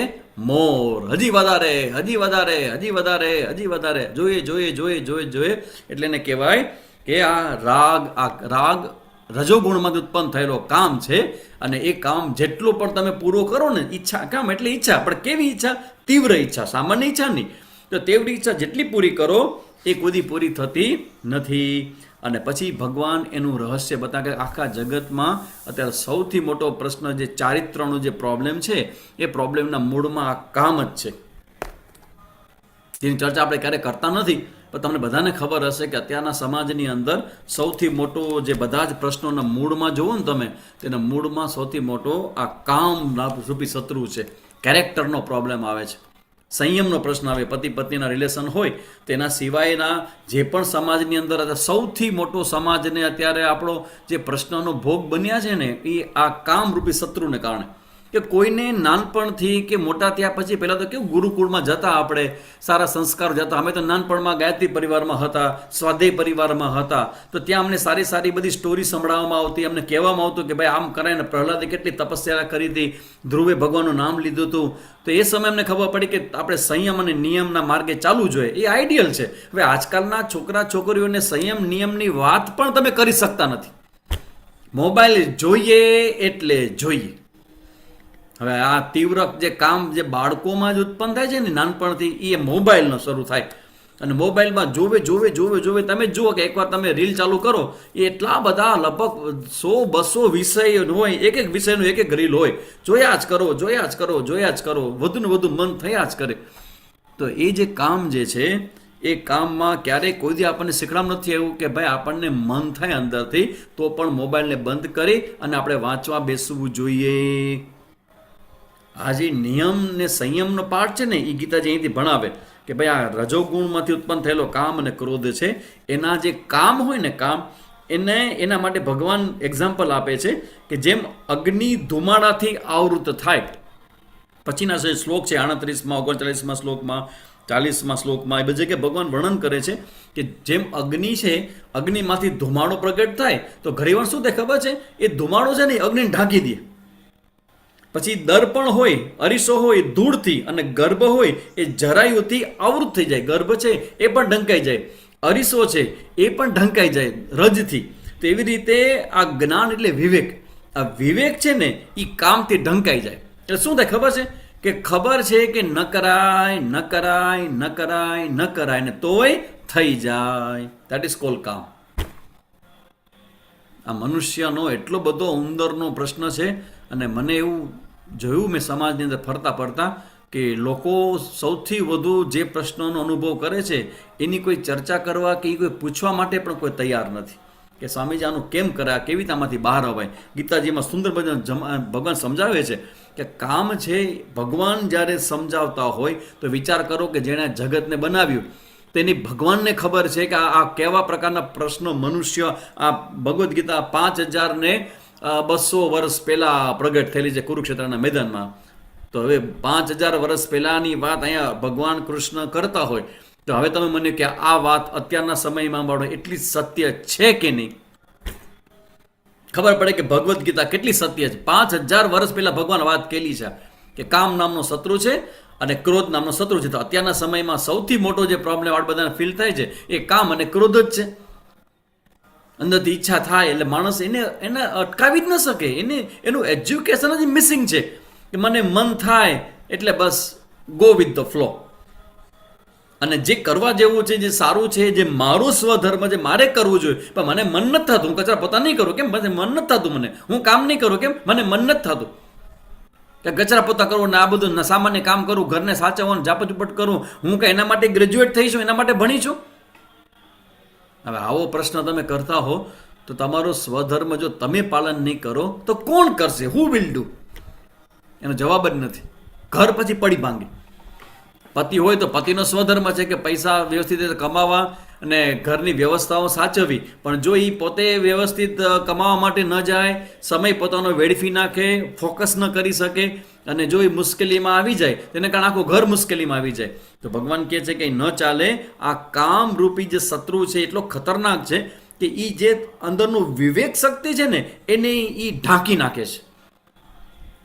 મોર, હજી વધારે હજી વધારે હજી વધારે હજી વધારે, જોઈએ જોઈએ જોઈએ જોઈએ જોઈએ. એટલે એને કહેવાય કે આ રાગ રજોગુણમાં ઉત્પન્ન થયેલો કામ છે. અને એ કામ જેટલું પણ તમે પૂરો કરો ને, ઈચ્છા, કામ એટલે ઈચ્છા, પણ કેવી ઈચ્છા? તીવ્ર ઈચ્છા, સામાન્ય ઈચ્છા નહીં. તો તેવડી ઈચ્છા જેટલી પૂરી કરો એ કોઈ પૂરી થતી નથી. અને પછી ભગવાન એનું રહસ્ય બતા કે આખા જગતમાં અત્યારે સૌથી મોટો પ્રશ્ન જે ચારિત્રનો જે પ્રોબ્લેમ છે, એ પ્રોબ્લેમના મૂળમાં આ કામ જ છે, જેની ચર્ચા આપણે ક્યારેય કરતા નથી. પણ તમને બધાને ખબર હશે કે અત્યારના સમાજની અંદર સૌથી મોટો જે બધા જ પ્રશ્નોના મૂળમાં જોવો ને તમે, તેના મૂળમાં સૌથી મોટો આ કામ રૂપી શત્રુ છે. કેરેક્ટરનો પ્રોબ્લેમ આવે છે, સંયમનો પ્રશ્ન આવે. પતિ પત્નીના રિલેશન હોય તેના સિવાયના જે પણ સમાજની અંદર સૌથી મોટો સમાજને અત્યારે આપણો જે પ્રશ્નનો ભોગ બન્યા છે ને, એ આ કામરૂપી શત્રુને કારણે. કે કોઈને નાનપણથી કે મોટા થયા પછી પહેલાં તો કેવું ગુરુકુળમાં જતા, આપણે સારા સંસ્કાર જતા. અમે તો નાનપણમાં ગાયત્રી પરિવારમાં હતા, સ્વાધ્યાય પરિવારમાં હતા, તો ત્યાં અમને સારી સારી બધી સ્ટોરી સંભળાવવામાં આવતી. અમને કહેવામાં આવતું કે ભાઈ આમ કરાય ને, પ્રહલાદે કેટલી તપસ્યા કરી હતી, ધ્રુવે ભગવાનનું નામ લીધું હતું. તો એ સમયે અમને ખબર પડી કે આપણે સંયમ અને નિયમના માર્ગે ચાલવું જોઈએ, એ આઈડિયલ છે. હવે આજકાલના છોકરા છોકરીઓને સંયમ નિયમની વાત પણ તમે કરી શકતા નથી. મોબાઈલ જોઈએ એટલે જોઈએ. હવે આ તીવ્ર જે કામ જે બાળકોમાં જ ઉત્પન્ન થાય છે ને નાનપણથી, એ મોબાઈલનો શરૂ થાય. અને મોબાઈલમાં જોવે તમે જુઓ કે એકવાર તમે રીલ ચાલુ કરો, એ એટલા બધા લગભગ 100-200 વિષય હોય, એક એક વિષયનું એક એક રીલ હોય. જોયા જ કરો, વધુ ને વધુ મન થયા જ કરે. તો એ જે કામ જે છે, એ કામમાં ક્યારેય કોઈ દી આપણને શીખડામ નથી એવું કે ભાઈ આપણને મન થાય અંદરથી તો પણ મોબાઈલને બંધ કરી અને આપણે વાંચવા બેસવું જોઈએ. આ જે નિયમ ને સંયમનો પાઠ છે ને, એ ગીતાજી અહીંથી ભણાવે કે ભાઈ આ રજોગુણમાંથી ઉત્પન્ન થયેલો કામ અને ક્રોધ છે, એના જે કામ હોય ને કામ, એના માટે ભગવાન એક્ઝામ્પલ આપે છે કે જેમ અગ્નિ ધુમાડાથી આવૃત થાય. પછીના જે શ્લોક છે 38માં 39માં શ્લોકમાં 40માં શ્લોકમાં એ બધી જગ્યાએ ભગવાન વર્ણન કરે છે કે જેમ અગ્નિ છે, અગ્નિમાંથી ધુમાડો પ્રગટ થાય તો ઘણીવાર શું થાય ખબર છે, એ ધુમાડો છે ને એ અગ્નિને ઢાંકી દે. પછી દર્પણ હોય, અરીસો હોય ધૂળથી, અને ગર્ભ હોય એ જરાયુથી આવૃત થઈ જાય. ગર્ભ છે એ પણ ઢંકાઈ જાય, અરીસો છે એ પણ ઢંકાઈ જાય રજથી. તો એવી રીતે આ જ્ઞાન એટલે વિવેક. આ વિવેક છે ને એ કામથી ઢંકાઈ જાય. એટલે શું થાય ખબર છે કે ખબર છે કે ન કરાય ને તોય થઈ જાય. દેટ ઇઝ કોલ કામ. આ મનુષ્યનો એટલો બધો ઉંદરનો પ્રશ્ન છે. અને મને એવું જોયું મેં સમાજની અંદર ફરતા કે લોકો સૌથી વધુ જે પ્રશ્નોનો અનુભવ કરે છે એની કોઈ ચર્ચા કરવા કે કોઈ પૂછવા માટે પણ કોઈ તૈયાર નથી કે સ્વામીજી આનું કેમ કરે, કેવી રીતે આમાંથી બહાર અવાય. ગીતાજીમાં સુંદર ભગવાન સમજાવે છે કે કામ છે, ભગવાન જ્યારે સમજાવતા હોય તો વિચાર કરો કે જેણે જગતને બનાવ્યું તેની ભગવાનને ખબર છે કે આ કેવા પ્રકારના પ્રશ્નો મનુષ્ય, આ ભગવદ્ ગીતા 5200 વર્ષ પહેલા પ્રગટ થયેલી છે કુરુક્ષેત્રના મેદાનમાં. તો હવે 5000 વર્ષ પહેલાની વાત અહીંયા ભગવાન કૃષ્ણ કરતા હોય તો હવે તમે મને કે આ વાત અત્યારના સમયમાં બાળો એટલી સત્ય છે કે નહીં? ખબર પડે કે ભગવદ્ ગીતા કેટલી સત્ય છે. 5000 વર્ષ પહેલા ભગવાન વાત કેલી છે કે કામ નામનો શત્રુ છે અને ક્રોધ નામનો શત્રુ છે. તો અત્યારના સમયમાં સૌથી મોટો જે પ્રોબ્લેમ આ બધાને ફીલ થાય છે એ કામ અને ક્રોધ જ છે. અંદરથી ઈચ્છા થાય એટલે માણસ એને અટકાવી જ ન શકે. એનું એજ્યુકેશન જ મિસિંગ છે કે મને મન થાય એટલે બસ ગો વિથ ધ ફ્લો. અને જે કરવા જેવું છે, જે સારું છે, જે મારું સ્વધર્મ છે, મારે કરવું જોઈએ, પણ મને મન નથી થતું. હું કચરા પોતા નહીં કરું, કેમ? મને મન નથી થતું. હું કામ નહીં કરું, કેમ? મને મન નથી થતું કે કચરા પોતા કરવું ને આ બધું સામાન્ય કામ કરું, ઘરને સાચવવાનું, ઝાપટ કરું. હું કે એના માટે ગ્રેજ્યુએટ થઈ છું, એના માટે ભણી છું? હવે આવો પ્રશ્ન તમે કરતા હો તો તમારો સ્વધર્મ જો તમે પાલન નહીં કરો તો કોણ કરશે? Who will do? એનો જવાબ જ નથી. ઘર પછી પડી ભાંગે. પતિ હોય તો પતિનો સ્વધર્મ છે કે પૈસા વ્યવસ્થિત રીતે કમાવા અને ઘરની વ્યવસ્થાઓ સાચવવી, પણ જો એ પોતે વ્યવસ્થિત કમાવા માટે ન જાય, સમય પોતાનો વેડફી નાખે, ફોકસ ન કરી શકે અને જો એ મુશ્કેલીમાં આવી જાય તેને કારણે આખું ઘર મુશ્કેલીમાં આવી જાય તો ભગવાન કહે છે કે ન ચાલે. આ કામ રૂપી જે શત્રુ છે એટલો ખતરનાક છે કે એ જે અંદરનું વિવેક શક્તિ છે ને એને એ ઢાંકી નાખે છે.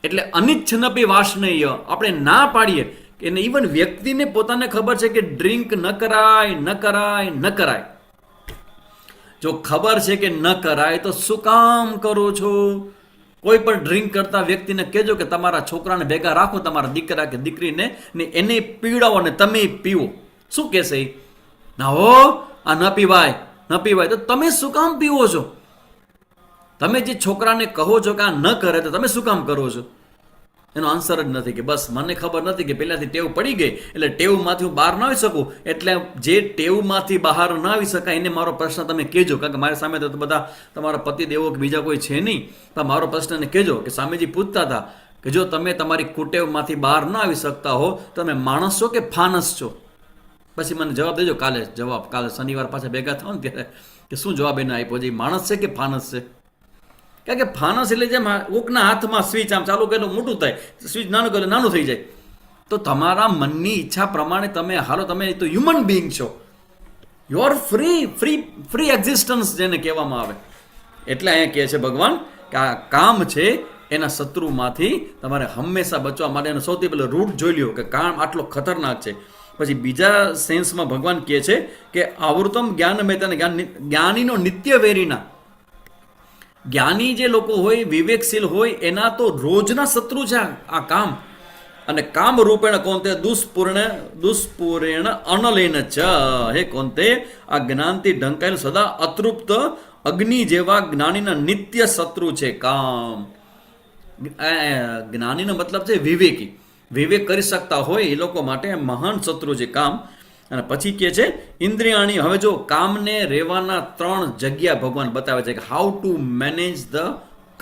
એટલે અનિચ્છનપી વાસનીય આપણે ના પાડીએ એને, ઇવન વ્યક્તિને પોતાને ખબર છે કે ડ્રિંક ન કરાય. જો ખબર છે કે ન કરાય તો શું કામ કરો છો? કોઈ પણ ડ્રિંક કરતા વ્યક્તિને કહેજો કે તમારા છોકરાને ભેગા રાખો, તમારા દીકરા કે દીકરીને, ને એને પીવડાવો ને તમે પીવો. શું કહેશે? ના હો, આ ન પીવાય તો તમે શું કામ પીવો છો? તમે જે છોકરાને કહો છો કે આ ન કરે તો તમે શું કામ કરો છો? એનો આન્સર જ નથી કે બસ મને ખબર નથી કે પહેલાંથી ટેવ પડી ગઈ એટલે ટેવમાંથી હું બહાર ન આવી શકું, એટલે જે ટેવમાંથી બહાર ન આવી શકાય એને મારો પ્રશ્ન તમે કહેજો. કારણ કે મારી સામે તો બધા તમારા પતિદેવો કે બીજા કોઈ છે નહીં, પણ મારો પ્રશ્નને કહેજો કે સ્વામીજી પૂછતા હતા કે જો તમે તમારી કુટેવમાંથી બહાર ન આવી શકતા હો તમે માણસ છો કે ફાનસ છો? પછી મને જવાબ દેજો કાલે શનિવાર પાછા ભેગા થાવ ને ત્યારે કે શું જવાબ એને આપ્યો છે, માણસ છે કે ફાનસ છે? કારણ કે ફાનસ એટલે જેમ કોકના હાથમાં સ્વિચ આમ ચાલુ કરેલું મોટું થાય, સ્વિચ નાનું કરે નાનું થઈ જાય. તો તમારા મનની ઈચ્છા પ્રમાણે તમે હાલો, તમે તો હ્યુમન બિંગ છો, યુ આર ફ્રી એક્ઝિસ્ટન્સ જેને કહેવામાં આવે. એટલે અહીંયા કહે છે ભગવાન કે આ કામ છે એના શત્રુમાંથી તમારે હંમેશા બચવા માટે એનો સૌથી પહેલો રૂટ જોઈ લ્યો કે કામ આટલો ખતરનાક છે. પછી બીજા સેન્સમાં ભગવાન કહે છે કે આવૃતમ જ્ઞાન મહેતાને જ્ઞાનીનો નિત્ય વેરીના, જ્ઞાની જે લોકો હોય વિવેકશીલ હોય એના તો રોજના શત્રુ છે આ કામ. અને કામ રૂપેણ કોંતે દુષ્પૂર્ણ અનલેન ચ, હે કોંતે આ જ્ઞાનથી ઢંકાયેલું સદા અતૃપ્ત અગ્નિ જેવા જ્ઞાનીના નિત્ય શત્રુ છે કામ. જ્ઞાનીનો મતલબ છે વિવેકી, વિવેક કરી શકતા હોય એ લોકો માટે મહાન શત્રુ છે કામ. અને પછી કહે છે ઇન્દ્રિયાણી. હવે જો કામને રહેવાના 3 જગ્યા ભગવાન બતાવે છે કે હાઉ ટુ મેનેજ ધ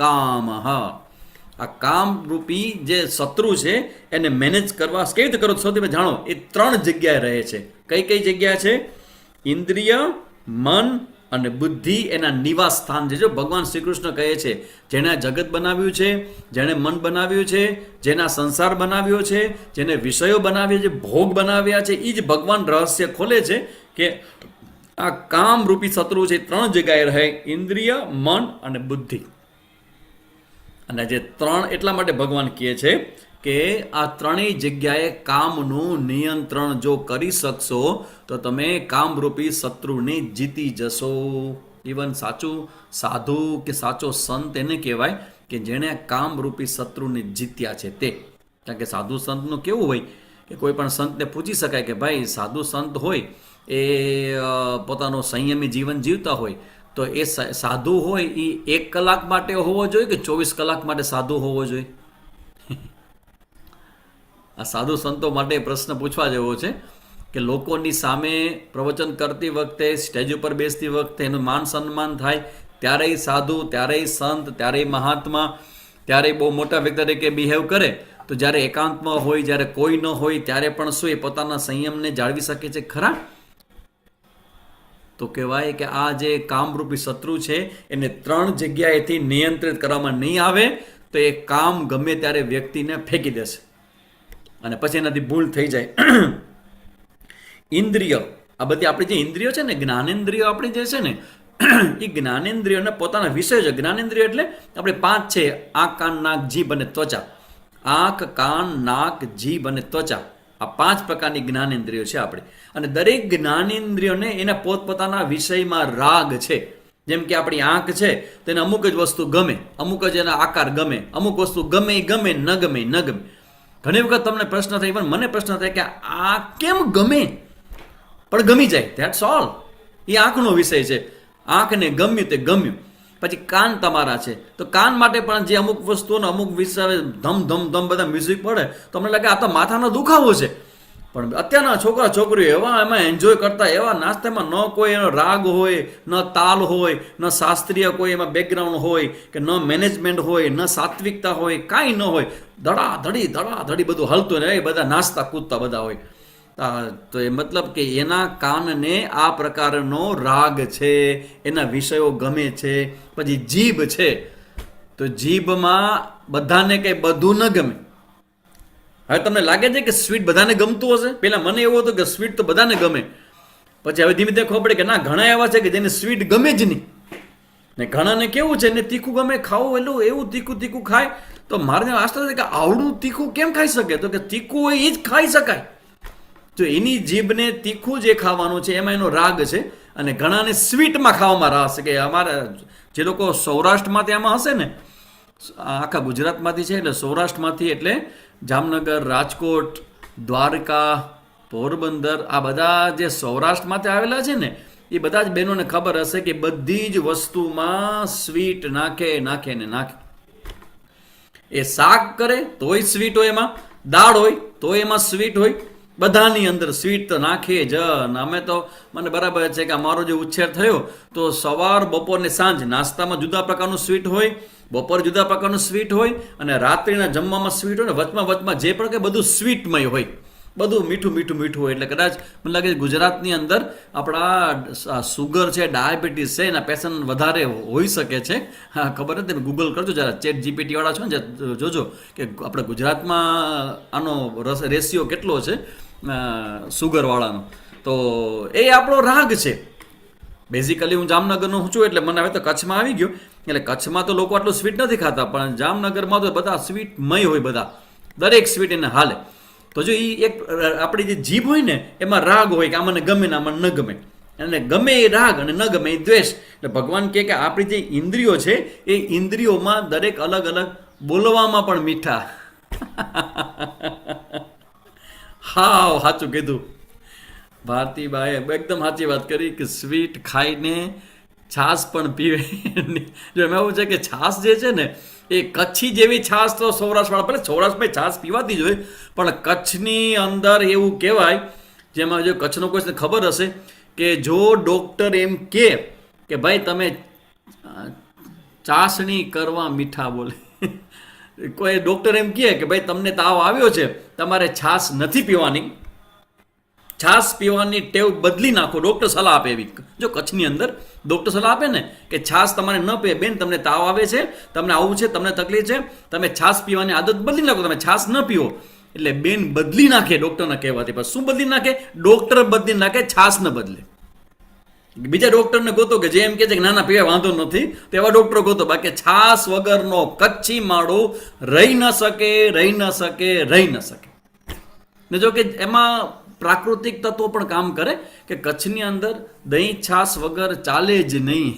કામ. હા, આ કામ રૂપી જે શત્રુ છે એને મેનેજ કરવા કેવી રીતે કરો સૌથી પહેલા જાણો. એ 3 જગ્યાએ રહે છે. કઈ કઈ જગ્યા છે? ઇન્દ્રિય, મન અને બુદ્ધિ એના નિવાસ સ્થાન છે. જો ભગવાન શ્રી કૃષ્ણ કહે છે જેણે જગત બનાવ્યું છે, જેણે મન બનાવ્યું છે, જેના સંસાર બનાવ્યો છે, જેને વિષયો બનાવ્યા છે, ભોગ બનાવ્યા છે, એ જ ભગવાન રહસ્ય ખોલે છે કે આ કામ રૂપી શત્રુ છે 3 જગ્યાએ રહે, ઇન્દ્રિય, મન અને બુદ્ધિ. અને જે 3 એટલા માટે ભગવાન કહે છે કે આ 3 જગ્યાએ કામનું નિયંત્રણ જો કરી શકશો તો તમે કામરૂપી શત્રુને જીતી જશો. ઇવન સાચું સાધુ કે સાચો સંત એને કહેવાય કે જેણે કામરૂપી શત્રુને જીત્યા છે તે. કારણ કે સાધુ સંતનું કેવું હોય કે કોઈ પણ સંતને પૂછી શકાય કે ભાઈ સાધુ સંત હોય એ પોતાનું સંયમી જીવન જીવતા હોય તો એ સાધુ હોય એ 1 કલાક માટે હોવો જોઈએ કે 24 કલાક માટે સાધુ હોવો જોઈએ? આ સાધુ સંતો માટે પ્રશ્ન પૂછવા જેવો છે કે લોકોની સામે પ્રવચન કરતી વખતે, સ્ટેજ ઉપર બેસતી વખતે એનું માન સન્માન થાય ત્યારેય સાધુ, ત્યારેય સંત, ત્યારેય મહાત્મા, ત્યારેય બહુ મોટા વ્યક્તિ તરીકે બિહેવ કરે, તો જ્યારે એકાંતમાં હોય, જ્યારે કોઈ ન હોય ત્યારે પણ શું એ પોતાના સંયમને જાળવી શકે છે ખરા? તો કહેવાય કે આ જે કામરૂપી શત્રુ છે એને 3 જગ્યાએથી નિયંત્રિત કરવામાં નહીં આવે તો એ કામ ગમે ત્યારે વ્યક્તિને ફેંકી દેશે અને પછી એનાથી ભૂલ થઈ જાય. ઇન્દ્રિય, આ બધી આપણી જે ઇન્દ્રિયો છે ને, જ્ઞાનેન્દ્રિયો આપણી જે છે ને એ જ્ઞાનેન્દ્રિયોને પોતાના વિષય છે. જ્ઞાનેન્દ્રિયો એટલે આપણે 5 છે: આંખ, કાન, નાક, જીભ અને ત્વચા. આંખ, કાન, નાક, જીભ અને ત્વચા, આ 5 પ્રકારની જ્ઞાનેન્દ્રિયો છે આપણે. અને દરેક જ્ઞાનેન્દ્રિયોને એના પોતપોતાના વિષયમાં રાગ છે. જેમ કે આપણી આંખ છે તેને અમુક જ વસ્તુ ગમે, અમુક જ એના આકાર ગમે, અમુક વસ્તુ ગમે ગમે, ન ગમે ન ગમે. ઘણી વખત તમને પ્રશ્ન થાય, પણ મને પ્રશ્ન થાય કે આ કેમ ગમે પણ ગમી જાય, ધેટ્સ ઓલ. એ આંખનો વિષય છે, આંખને ગમ્યું તે ગમ્યું. પછી કાન તમારા છે તો કાન માટે પણ જે અમુક વસ્તુઓનો અમુક વિષય ધમ ધમ ધમ બધા મ્યુઝિક પડે તો અમને લાગે આ તો માથાનો દુખાવો છે. પણ અત્યારના છોકરા છોકરીઓ એવા એમાં એન્જોય કરતા, એવા નાસ્તામાં ન કોઈ એનો રાગ હોય, ન તાલ હોય, ન શાસ્ત્રીય કોઈ એમાં બેકગ્રાઉન્ડ હોય, કે ન મેનેજમેન્ટ હોય, ન સાત્વિકતા હોય, કાંઈ ન હોય, ધડાધડી બધું હલતું ને એ બધા નાસ્તા કૂદતા બધા હોય. તો એ મતલબ કે એના કાનને આ પ્રકારનો રાગ છે, એના વિષયો ગમે છે. પછી જીભ છે તો જીભમાં બધાને કંઈ બધું ન ગમે. હવે તમને લાગે છે કે સ્વીટ બધાને ગમતું હશે? પેલા મને એવું હતું કે સ્વીટ તો બધાને ગમે, પછી હવે ધીમે ધીમે ખબર પડે કે ના, ઘણા એવા છે કે જેને સ્વીટ ગમે જ નહીં, ને ઘણાને કેવું છે ને તીખું ગમે, ખાવું એવું તીખું ખાય. તો મારે આશ્ચર્ય છે કે આવડું તીખું કેમ ખાઈ શકે? તો કે તીખું હોય એ જ ખાઈ શકાય. તો એની જીભને તીખું જે ખાવાનું છે એમાં એનો રાગ છે, અને ઘણાને સ્વીટમાં ખાવામાં રસ છે. કે અમારા જે લોકો સૌરાષ્ટ્રમાંથી આમાં હશે ને, આખા ગુજરાતમાંથી છે એટલે સૌરાષ્ટ્રમાંથી એટલે જામનગર, રાજકોટ, દ્વારકા, પોરબંદર, આ બધા જે સૌરાષ્ટ્રમાંથી આવેલા છે ને એ બધા જ બહેનોને ખબર હશે કે બધી જ વસ્તુમાં સ્વીટ નાખે. એ શાક કરે તોય સ્વીટ હોય, એમાં દાળ હોય તો એમાં સ્વીટ હોય, બધાની અંદર સ્વીટ તો નાખે જ. અને અમે તો મને બરાબર છે કે અમારો જે ઉછેર થયો તો સવાર બપોર ને સાંજ નાસ્તામાં જુદા પ્રકારનું સ્વીટ હોય, બપોર જુદા પ્રકારનું સ્વીટ હોય, અને રાત્રિના જમવામાં સ્વીટ હોય, ને વચમાં જે પણ કે બધું સ્વીટમય હોય, બધું મીઠું મીઠું મીઠું હોય. એટલે કદાચ મને લાગે છે ગુજરાતની અંદર આપણા સુગર છે, ડાયાબિટીસ છે, એના પેશન્ટ વધારે હોઈ શકે છે. હા, ખબર નથી, તમે ગૂગલ કરજો જરા, ચેટ જીપીટી વાળા છો ને જોજો કે આપણે ગુજરાતમાં આનો રેશિયો કેટલો છે સુગરવાળાનો. તો એ આપણો રાગ છે. બેઝિકલી હું જામનગરનો છું એટલે મને હવે તો કચ્છમાં આવી ગયો, એટલે કચ્છમાં તો લોકો આટલું સ્વીટ નથી ખાતા, પણ જામનગરમાં તો બધા સ્વીટમય હોય, બધા દરેક સ્વીટ એને હાલે. તો જો એ એક આપણી જે જીભ હોય ને એમાં રાગ હોય કે આ મને ગમે ને આમાં ન ગમે, અને ગમે એ રાગ અને ન ગમે એ દ્વેષ. એટલે ભગવાન કહે કે આપણી જે ઇન્દ્રિયો છે એ ઇન્દ્રિયોમાં દરેક અલગ અલગ, બોલવામાં પણ મીઠા. હા, સાચું કીધું ભારતીબાએ, એકદમ સાચી વાત કરી કે સ્વીટ ખાઈને છાશ પણ પીવે. જો એમાં એવું છે કે છાશ જે છે ને એ કચ્છી જેવી છાશ તો સૌરાષ્ટ્રવાળા, ભલે સૌરાષ્ટ્રમાં છાશ પીવાતી જ હોય, પણ કચ્છની અંદર એવું કહેવાય, જેમાં જો કચ્છનો કોઈ ખબર હશે કે જો ડૉક્ટર એમ કે ભાઈ તમે ચાસણી કરવા મીઠા બોલે, કોઈ ડૉક્ટર એમ કહે કે ભાઈ તમને તાવ આવ્યો છે, તમારે છાશ નથી પીવાની, છાશ પીવાની ટેવ બદલી નાખો, ડૉક્ટર સલાહ આપે એવી. જો કચ્છની અંદર ડૉક્ટર સલાહ આપે ને કે છાશ તમારે ન પીવે, બેન તમને તાવ આવે છે, તમને આવું છે, તમને તકલીફ છે, તમે છાશ પીવાની આદત બદલી નાખો, તમે છાશ ન પીવો. એટલે બેન બદલી નાખે ડૉક્ટરના કહેવાથી. પણ શું બદલી નાખે? ડૉક્ટર બદલી નાખે, છાશ ન બદલે. બીજા ડૉક્ટરને ગોતો કે જે એમ કહે છે કે નાના પીવા વાંધો નથી, તો એવા ડૉક્ટરો ગોતો. બાકી છાશ વગરનો કચ્છી માળું રહી ન શકે, રહી ન શકે, રહી ન શકે. ને જો કે એમાં પ્રાકૃતિક તત્વો પણ કામ કરે કે કચ્છની અંદર દહીં છાશ વગર ચાલે જ નહીં.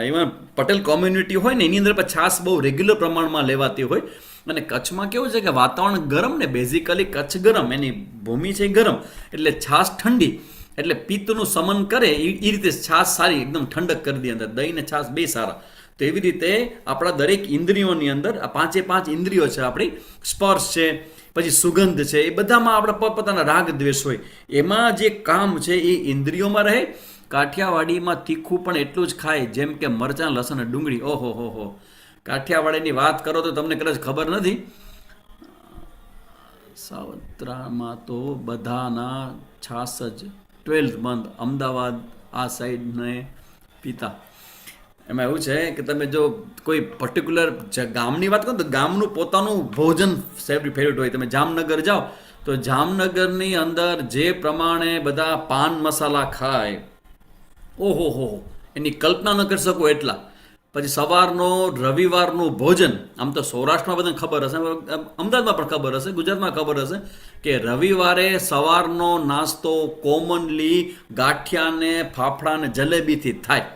એમાં પટેલ કોમ્યુનિટી હોય ને એની અંદર પણ છાશ બહુ રેગ્યુલર પ્રમાણમાં લેવાતી હોય. અને કચ્છમાં કેવું છે કે વાતાવરણ ગરમ ને, બેઝિકલી કચ્છ ગરમ, એની ભૂમિ છે ગરમ, એટલે છાશ ઠંડી, એટલે પિત્તનું સમન કરે એ રીતે છાશ સારી, એકદમ ઠંડક કરી દે અંદર. દહીં ને છાશ બે સારા. તો એવી રીતે આપણા દરેક ઇન્દ્રિયોની અંદર આ 5 ઇન્દ્રિયો છે આપણી, સ્પર્શ છે, પછી સુગંધ છે, એ બધામાં આપણા પોતપોતાના રાગ દ્વેષ હોય. એમાં જે કામ છે એ ઇન્દ્રિયોમાં રહે. કાઠિયાવાડીમાં તીખું પણ એટલું જ ખાય જેમ કે મરચાં, લસણ અને ડુંગળી. ઓહો હો હો, કાઠિયાવાડીની વાત કરો તો તમને કદાચ ખબર નથી, સાવત્રામાં તો બધાના છાસ જ 12th મંથ અમદાવાદ આ સાઈડને પીતા. એમાં એવું છે કે તમે જો કોઈ પર્ટિક્યુલર ગામની વાત કરો તો ગામનું પોતાનું ભોજન ફેવરેટ હોય. તમે જામનગર જાઓ તો જામનગરની અંદર જે પ્રમાણે બધા પાન મસાલા ખાય, ઓહો હો, એની કલ્પના ન કરી શકો એટલા. પછી સવારનો રવિવારનું ભોજન, આમ તો સૌરાષ્ટ્રમાં બધાને ખબર હશે, અમદાવાદમાં પણ ખબર હશે, ગુજરાતમાં ખબર હશે કે રવિવારે સવારનો નાસ્તો કોમનલી ગાંઠિયા ને ફાફડા ને જલેબીથી થાય.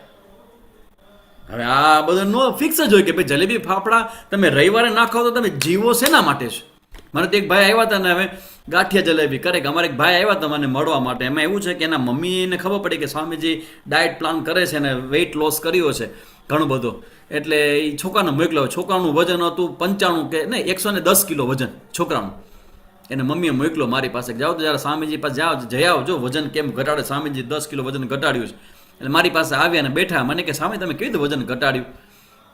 હવે આ બધું નો ફિક્સ જ હોય કે ભાઈ જલેબી ફાફડા તમે રવિવારે ના ખાઓ તો તમે જીવો શેના માટે છે. મને તો એક ભાઈ આવ્યા હતા ને હવે ગાંઠિયા જલેબી કરે કે અમારે એક ભાઈ આવ્યા હતા મને મળવા માટે. એમાં એવું છે કે એના મમ્મીને ખબર પડી કે સ્વામીજી ડાયટ પ્લાન કરે છે ને વેઇટ લોસ કર્યો છે ઘણું બધું, એટલે એ છોકરાને મોકલ્યો. છોકરાનું વજન હતું 95 કે નહીં 110 કિલો વજન છોકરાનું. એને મમ્મીએ મોકલ્યો મારી પાસે, જાઓ તો જ્યારે સ્વામીજી પાસે જાઓ, જઈ આવજો, વજન કેમ ઘટાડે. સ્વામીજી 10 કિલો વજન ઘટાડ્યું છે. એટલે મારી પાસે આવ્યા અને બેઠા. મને કે સ્વામી તમે કેવી રીતે વજન ઘટાડ્યું?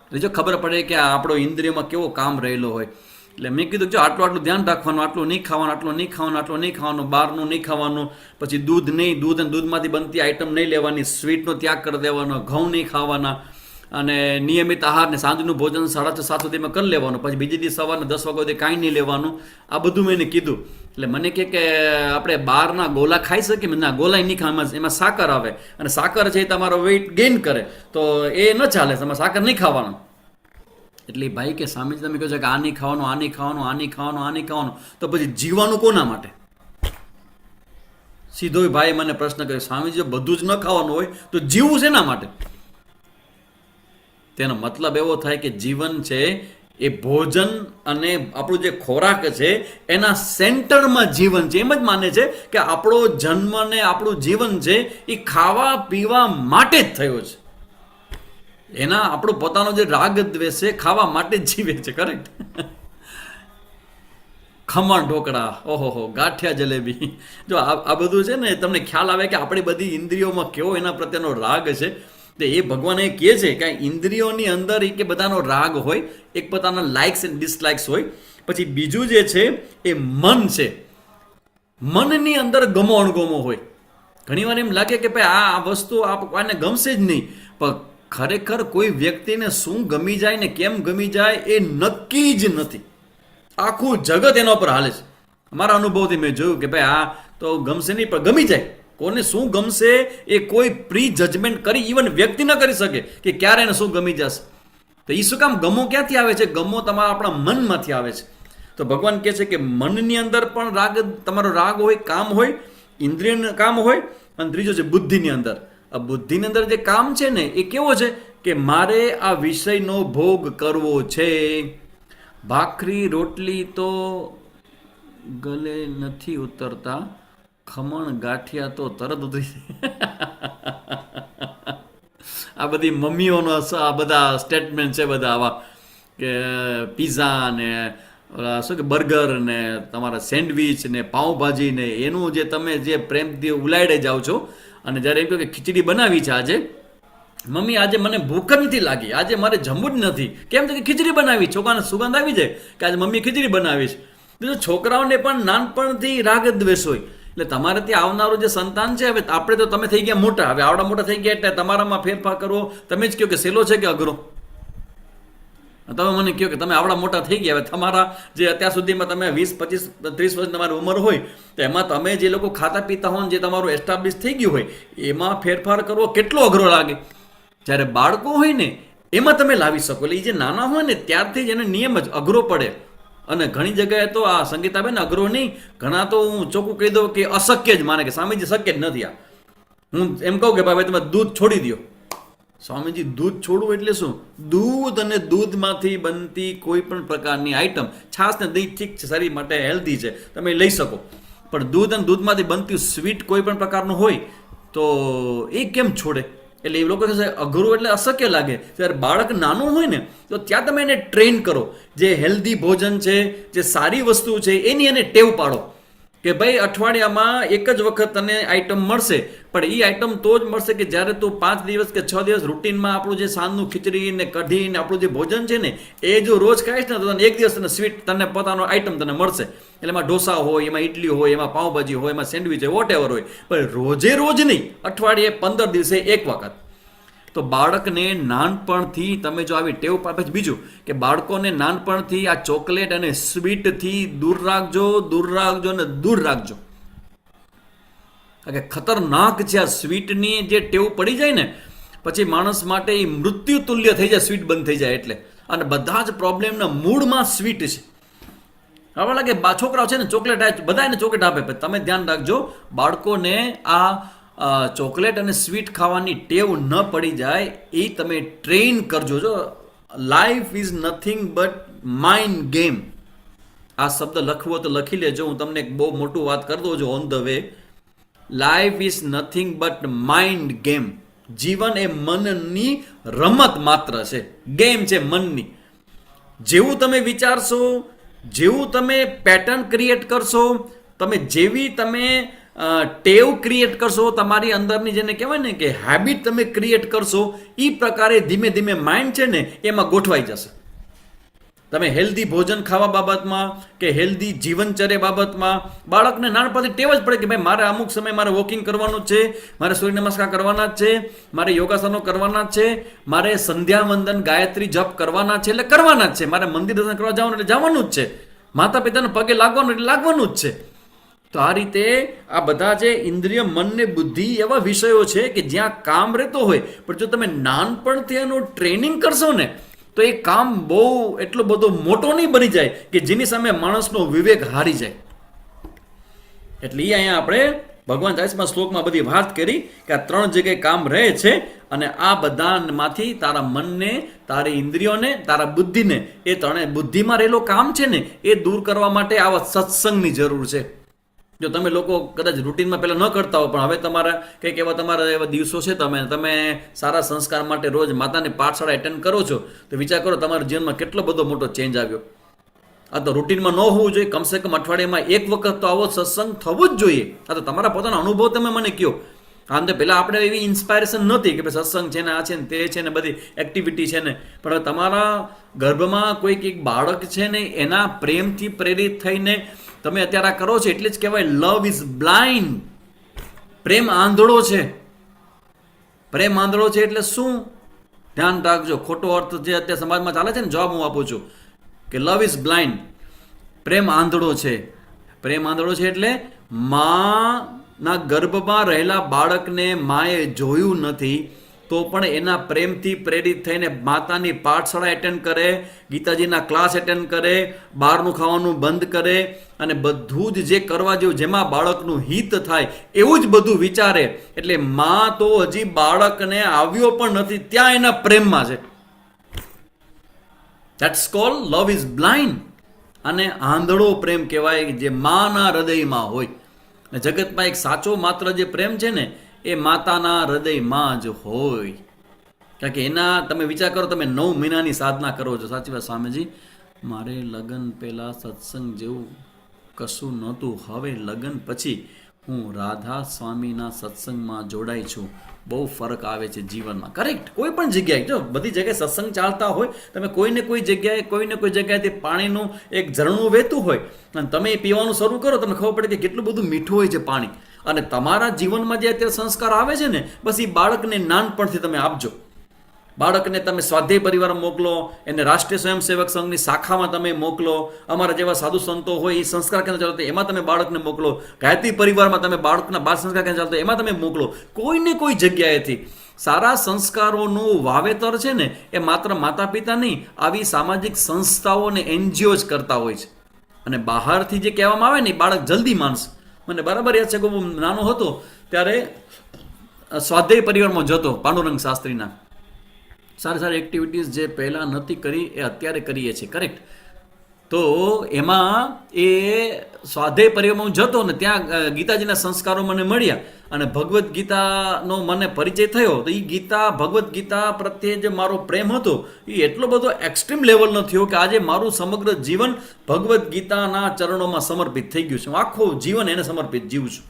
એટલે જો ખબર પડે કે આપણો ઇન્દ્રિયમાં કેવો કામ રહેલો હોય. એટલે મેં કીધું જો આટલું ધ્યાન રાખવાનું, આટલું નહીં ખાવાનું, આટલું નહીં ખાવાનું, આટલું નહીં ખાવાનું, બહારનું નહીં ખાવાનું, પછી દૂધ નહીં, દૂધ અને દૂધમાંથી બનતી આઈટમ નહીં લેવાની, સ્વીટનો ત્યાગ કરી દેવાનો, ઘઉં નહીં ખાવાના, અને નિયમિત આહાર ને સાંજનું ભોજન 6:30-7 સુધીમાં કરી લેવાનું, પછી બીજી દિવસ સવારના 10 વાગ્યા સુધી કાંઈ નહીં લેવાનું. આ બધું મેં એને કીધું. એટલે મને કે આપણે બહારના ગોલા ખાઈ શકીએ? ના, ગોલા નહીં ખાવા, એમાં સાકર આવે, અને સાકર છે એ તમારો વેઇટ ગેઇન કરે, તો એ ન ચાલે, તમારે સાકર નહીં ખાવાનું. એટલે ભાઈ કે સ્વામીજી તમે કહો છો કે આ નહીં ખાવાનું, આ નહીં ખાવાનું, આ નહીં ખાવાનું, આ નહીં ખાવાનું, તો પછી જીવવાનું કોના માટે? સીધો ભાઈ મને પ્રશ્ન કર્યો, સ્વામીજી બધું જ ન ખાવાનું હોય તો જીવવું શેના માટે? તેનો મતલબ એવો થાય કે જીવન છે એ ભોજન અને આપણું જે ખોરાક છે એના સેન્ટરમાં જીવન છે. એમ જ માને છે કે આપણો જન્મ ને આપણું જીવન છે એ ખાવા પીવા માટે જ થયો છે. એના આપણો પોતાનો જે રાગ દ્વેષ છે ખાવા માટે જ જીવે છે. કરેક્ટ. ખમણ ઢોકળા, ઓહો, ગાંઠિયા જલેબી, જો આ બધું છે ને તમને ખ્યાલ આવે કે આપણી બધી ઇન્દ્રિયોમાં કેવો એના પ્રત્યેનો રાગ છે. તો એ ભગવાન એ કહે છે કે ઇન્દ્રિયોની અંદર એ કે બધાનો રાગ હોય, એક પોતાના લાઇક્સ એન્ડ ડિસલાઇક્સ હોય. પછી બીજું જે છે એ મન છે. મનની અંદર ગમો અણગમો હોય. ઘણીવાર એમ લાગે કે ભાઈ આ વસ્તુ આને ગમશે જ નહીં, પણ ખરેખર કોઈ વ્યક્તિને શું ગમી જાય ને કેમ ગમી જાય એ નક્કી જ નથી. આખું જગત એના ઉપર હાલે છે. મારા અનુભવથી મેં જોયું કે ભાઈ આ તો ગમશે નહીં પણ ગમી જાય. કોને શું ગમશે એ કોઈ પ્રી જજમેન્ટ કરી ઇવન વ્યક્તિ ન કરી શકે કે ક્યારે એને શું ગમી જશે. તો એ શું કામ? ગમો ક્યાંથી આવે છે? ગમો તમારા આપણા મનમાંથી આવે છે. તો ભગવાન કહે છે કે મનની અંદર પણ રાગ, તમારો રાગ હોય, કામ હોય, ઇન્દ્રિય કામ હોય. અને ત્રીજો છે બુદ્ધિની અંદર. આ બુદ્ધિની અંદર જે કામ છે ને એ કેવો છે કે મારે આ વિષયનો ભોગ કરવો છે. ભાખરી રોટલી તો ગલે નથી ઉતરતા, ખમણ ગાંઠિયા તો તરત ઉતરી. આ બધી મમ્મીઓનો આ બધા સ્ટેટમેન્ટ છે બધા આવા કે પીઝા ને શું કે બર્ગર ને તમારા સેન્ડવિચ ને પાઉંભાજી ને એનું જે તમે જે પ્રેમથી ઉલાડે જાઓ છો. અને જ્યારે એમ કહો કે ખીચડી બનાવી છે આજે, મમ્મી આજે મને ભૂખ જ નથી લાગી, આજે મારે જમવું જ નથી. કેમ તો કે ખીચડી બનાવી. છોકરાને સુગંધ આવી જાય કે આજે મમ્મી ખીચડી બનાવી છે. બીજું છોકરાઓને પણ નાનપણથી રાગ દ્વેષ હોય. એટલે તમારે ત્યાં આવનારું જે સંતાન છે, હવે આપણે તો તમે થઈ ગયા મોટા, હવે આવડા મોટા થઈ ગયા એટલે તમારામાં ફેરફાર કરવો તમે જ કહો કે સહેલો છે કે અઘરો. તમે મને કહો કે તમે આવડા મોટા થઈ ગયા, હવે તમારા જે અત્યાર સુધીમાં તમે 20, 25, 30 વર્ષ તમારી ઉંમર હોય તો એમાં તમે જે લોકો ખાતા પીતા હોય, જે તમારું એસ્ટાબ્લિશ થઈ ગયું હોય, એમાં ફેરફાર કરવો કેટલો અઘરો લાગે. જ્યારે બાળકો હોય ને એમાં તમે લાવી શકો. એટલે એ જે નાના હોય ને ત્યારથી જ એને નિયમ જ અઘરો પડે. અને ઘણી જગ્યાએ તો આ સંગીતાબેન અઘરો નહીં, ઘણા તો હું ચોખ્ખું કહી દઉં કે અશક્ય જ માને કે સ્વામીજી શક્ય જ નથી. આ હું એમ કહું કે ભાઈ તમે દૂધ છોડી દો. સ્વામીજી દૂધ છોડવું એટલે શું? દૂધ અને દૂધમાંથી બનતી કોઈ પણ પ્રકારની આઈટમ, છાશ ને દહીં ઠીક છે, શરીર માટે હેલ્ધી છે, તમે લઈ શકો. પણ દૂધ અને દૂધમાંથી બનતી સ્વીટ કોઈ પણ પ્રકારનું હોય તો એ કેમ છોડે? એટલે એ લોકો કહે અઘરું એટલે અશક્ય લાગે. જ્યારે બાળક નાનું હોય ને તો ત્યાં તમે એને ટ્રેન કરો. જે હેલ્ધી ભોજન છે, જે સારી વસ્તુ છે એની એને ટેવ પાડો કે ભાઈ અઠવાડિયામાં એક જ વખત તને આઈટમ મળશે. પણ એ આઈટમ તો જ મળશે કે જ્યારે તું 5 દિવસ કે 6 દિવસ રૂટીનમાં આપણું જે સાંજનું ખીચડી ને કઢી ને આપણું જે ભોજન છે ને એ જો રોજ ખાઈશ ને તો તને એક દિવસ તને સ્વીટ તને પોતાનો આઈટમ તને મળશે. એટલે એમાં ઢોસા હોય, એમાં ઇડલી હોય, એમાં પાઉંભાજી હોય, એમાં સેન્ડવિચ હોય, વોટ એવર હોય. પણ રોજે રોજ નહીં, અઠવાડિયે 15 દિવસે એક વખત. તો બાળકને નાનપણથી તમે જો આવી ટેવ પાડે. બીજું કે બાળકોને નાનપણથી આ ચોકલેટ અને સ્વીટથી દૂર રાખજો, દૂર રાખજો અને દૂર રાખજો. કે ખતરનાક છે આ સ્વીટની જે ટેવ પડી જાય ને પછી માણસ માટે એ મૃત્યુ તુલ્ય થઈ જાય, સ્વીટ બંધ થઈ જાય એટલે. અને બધા જ પ્રોબ્લેમના મૂળમાં સ્વીટ છે. હવે લાગે છોકરાઓ છે ને ચોકલેટ, બધા એને ચોકલેટ આપે, પણ તમે ધ્યાન રાખજો બાળકોને આ ચોકલેટ અને સ્વીટ ખાવાની ટેવ ન પડી જાય એ તમે ટ્રેન કરજો. જો life is nothing but mind game. આ શબ્દ લખવો તો લખી લેજો. હું તમને એક બહુ મોટું વાત કરી દઉં છું on the way. Life is nothing but mind game. જીવન એ મનની રમત માત્ર છે, ગેમ છે મનની. જેવું તમે વિચારશો, જેવું તમે પેટર્ન ક્રિએટ કરશો, તમે જેવી તમે ટેવ ક્રિએટ કરશો, તમારી અંદરની જેને કહેવાય ને કે હેબિટ તમે ક્રિએટ કરશો, એ પ્રકારે ધીમે ધીમે માઇન્ડ છે ને એમાં ગોઠવાઈ જશે. તમે હેલ્ધી ભોજન ખાવા બાબતમાં કે હેલ્ધી જીવનચર્યા બાબતમાં બાળકને નાનપણથી ટેવ જ પડે કે ભાઈ મારે અમુક સમય મારે વોકિંગ કરવાનું જ છે, મારે સૂર્ય નમસ્કાર કરવાના જ છે, મારે યોગાસનો કરવાના જ છે, મારે સંધ્યા વંદન ગાયત્રી જપ કરવાના છે એટલે કરવાના જ છે, મારે મંદિર દર્શન કરવા જવાનું એટલે જવાનું જ છે, માતા પિતાને પગે લાગવાનું એટલે લાગવાનું જ છે. તો આ રીતે આ બધા જે ઇન્દ્રિય, મન ને બુદ્ધિ એવા વિષયો છે કે જ્યાં કામ રહેતો હોય, પણ જો તમે નાનપણથી એનું ટ્રેનિંગ કરશો ને તો એ કામ બહુ એટલો બધો મોટો નહીં બની જાય કે જેની સામે માણસનો વિવેક હારી જાય. એટલે એ અહીંયા આપણે ભગવાન 40મા શ્લોકમાં બધી વાત કરી કે આ 3 જગ્યાએ કામ રહે છે અને આ બધામાંથી તારા મનને, તારી ઇન્દ્રિયોને, તારા બુદ્ધિને, એ ત્રણે બુદ્ધિમાં રહેલો કામ છે ને એ દૂર કરવા માટે આવા સત્સંગની જરૂર છે. જો તમે લોકો કદાચ રૂટીનમાં પહેલાં ન કરતા હો, પણ હવે તમારા કંઈક તમારા એવા દિવસો છે, તમે સારા સંસ્કાર માટે રોજ માતાની પાઠશાળા એટેન્ડ કરો છો, તો વિચાર કરો તમારા જીવનમાં કેટલો બધો મોટો ચેન્જ આવ્યો. આ તો રૂટીનમાં ન હોવું જોઈએ. કમસે કમ અઠવાડિયામાં એક વખત તો આવો સત્સંગ થવો જ જોઈએ. આ તો તમારા પોતાનો અનુભવ તમે મને કહો. આમ તો પહેલાં આપણે એવી ઇન્સ્પાયરેશન નહોતી કે ભાઈ સત્સંગ છે ને, આ છે ને, તે છે ને, બધી એક્ટિવિટી છે ને, પણ હવે તમારા ગર્ભમાં કોઈક એક બાળક છે ને, એના પ્રેમથી પ્રેરિત થઈને તમે અત્યારે આ કરો છો. એટલે જ કહેવાય લવ ઇઝ બ્લાઇન્ડ. પ્રેમ આંધળો છે. પ્રેમ આંધળો છે એટલે શું? ધ્યાન રાખજો. ખોટો અર્થ જે અત્યારે સમાજમાં ચાલે છે ને, જવાબ હું આપું છું કે લવ ઇઝ બ્લાઇન્ડ. પ્રેમ આંધળો છે. પ્રેમ આંધળો છે એટલે માના ગર્ભમાં રહેલા બાળકને માએ જોયું નથી, તો પણ એના પ્રેમથી પ્રેરિત થઈને માતાની પાઠશાળા એટેન્ડ કરે, ગીતાજીના ક્લાસ એટેન્ડ કરે, બહારનું ખાવાનું બંધ કરે, અને બધું જ જે કરવા જેવું, જેમાં બાળકનું હિત થાય એવું જ બધું વિચારે. એટલે માં તો હજી બાળકને આવ્યો પણ નથી, ત્યાં એના પ્રેમમાં છે. That's cold love is blind. અને આંધળો પ્રેમ કહેવાય જે માના હૃદયમાં હોય. અને જગતમાં એક સાચો માત્ર જે પ્રેમ છે ને, એ માતાના હૃદયમાં જ હોય. કારણ કે એના તમે વિચાર કરો, તમે 9 મહિનાની સાધના કરો છો. સાચી વાત સ્વામીજી, મારે લગ્ન પહેલાં સત્સંગ જેવું કશું નહોતું, હવે લગ્ન પછી હું રાધા સ્વામીના સત્સંગમાં જોડાઈ છું, બહુ ફરક આવે છે જીવનમાં. કરેક્ટ. કોઈ પણ જગ્યાએ, જો બધી જગ્યાએ સત્સંગ ચાલતા હોય, તમે કોઈને કોઈ જગ્યાએથી પાણીનું એક ઝરણું વહેતું હોય અને તમે પીવાનું શરૂ કરો, તમને ખબર પડે કે કેટલું બધું મીઠું હોય છે પાણી. અને તમારા જીવનમાં જે અત્યારે સંસ્કાર આવે છે ને, બસ એ બાળકને નાનપણથી તમે આપજો. બાળકને તમે સ્વાધ્યાય પરિવાર મોકલો, એને રાષ્ટ્રીય સ્વયંસેવક સંઘની શાખામાં તમે મોકલો, અમારા જેવા સાધુ સંતો હોય એ સંસ્કાર કેન્દ્ર ચાલતો એમાં તમે બાળકને મોકલો, ગાયત્રી પરિવારમાં તમે બાળકના બાળ સંસ્કાર કેન્દ્ર ચાલતો એમાં તમે મોકલો. કોઈને કોઈ જગ્યાએથી સારા સંસ્કારોનું વાવેતર છે ને, એ માત્ર માતા પિતા નહીં, આવી સામાજિક સંસ્થાઓ અને NGO જ કરતા હોય છે. અને બહારથી જે કહેવામાં આવે ને, બાળક જલ્દી માનશે. મને બરાબર યાદ છે કે હું નાનો હતો ત્યારે સ્વાધ્યાય પરિવારમાં જતો, પાંડુરંગ શાસ્ત્રીના. સારી એક્ટિવિટીઝ જે પહેલાં નથી કરી એ અત્યારે કરીએ છીએ. કરેક્ટ. તો એમાં એ સ્વાધ્યાય પરિવારમાં હું જતો ને, ત્યાં ગીતાજીના સંસ્કારો મને મળ્યા અને ભગવદ્ ગીતાનો મને પરિચય થયો. તો એ ભગવદ્ ગીતા પ્રત્યે જે મારો પ્રેમ હતો એ એટલો બધો એક્સ્ટ્રીમ લેવલનો થયો કે આજે મારું સમગ્ર જીવન ભગવદ્ ગીતાના ચરણોમાં સમર્પિત થઈ ગયું છે. હું આખું જીવન એને સમર્પિત જીવું છું.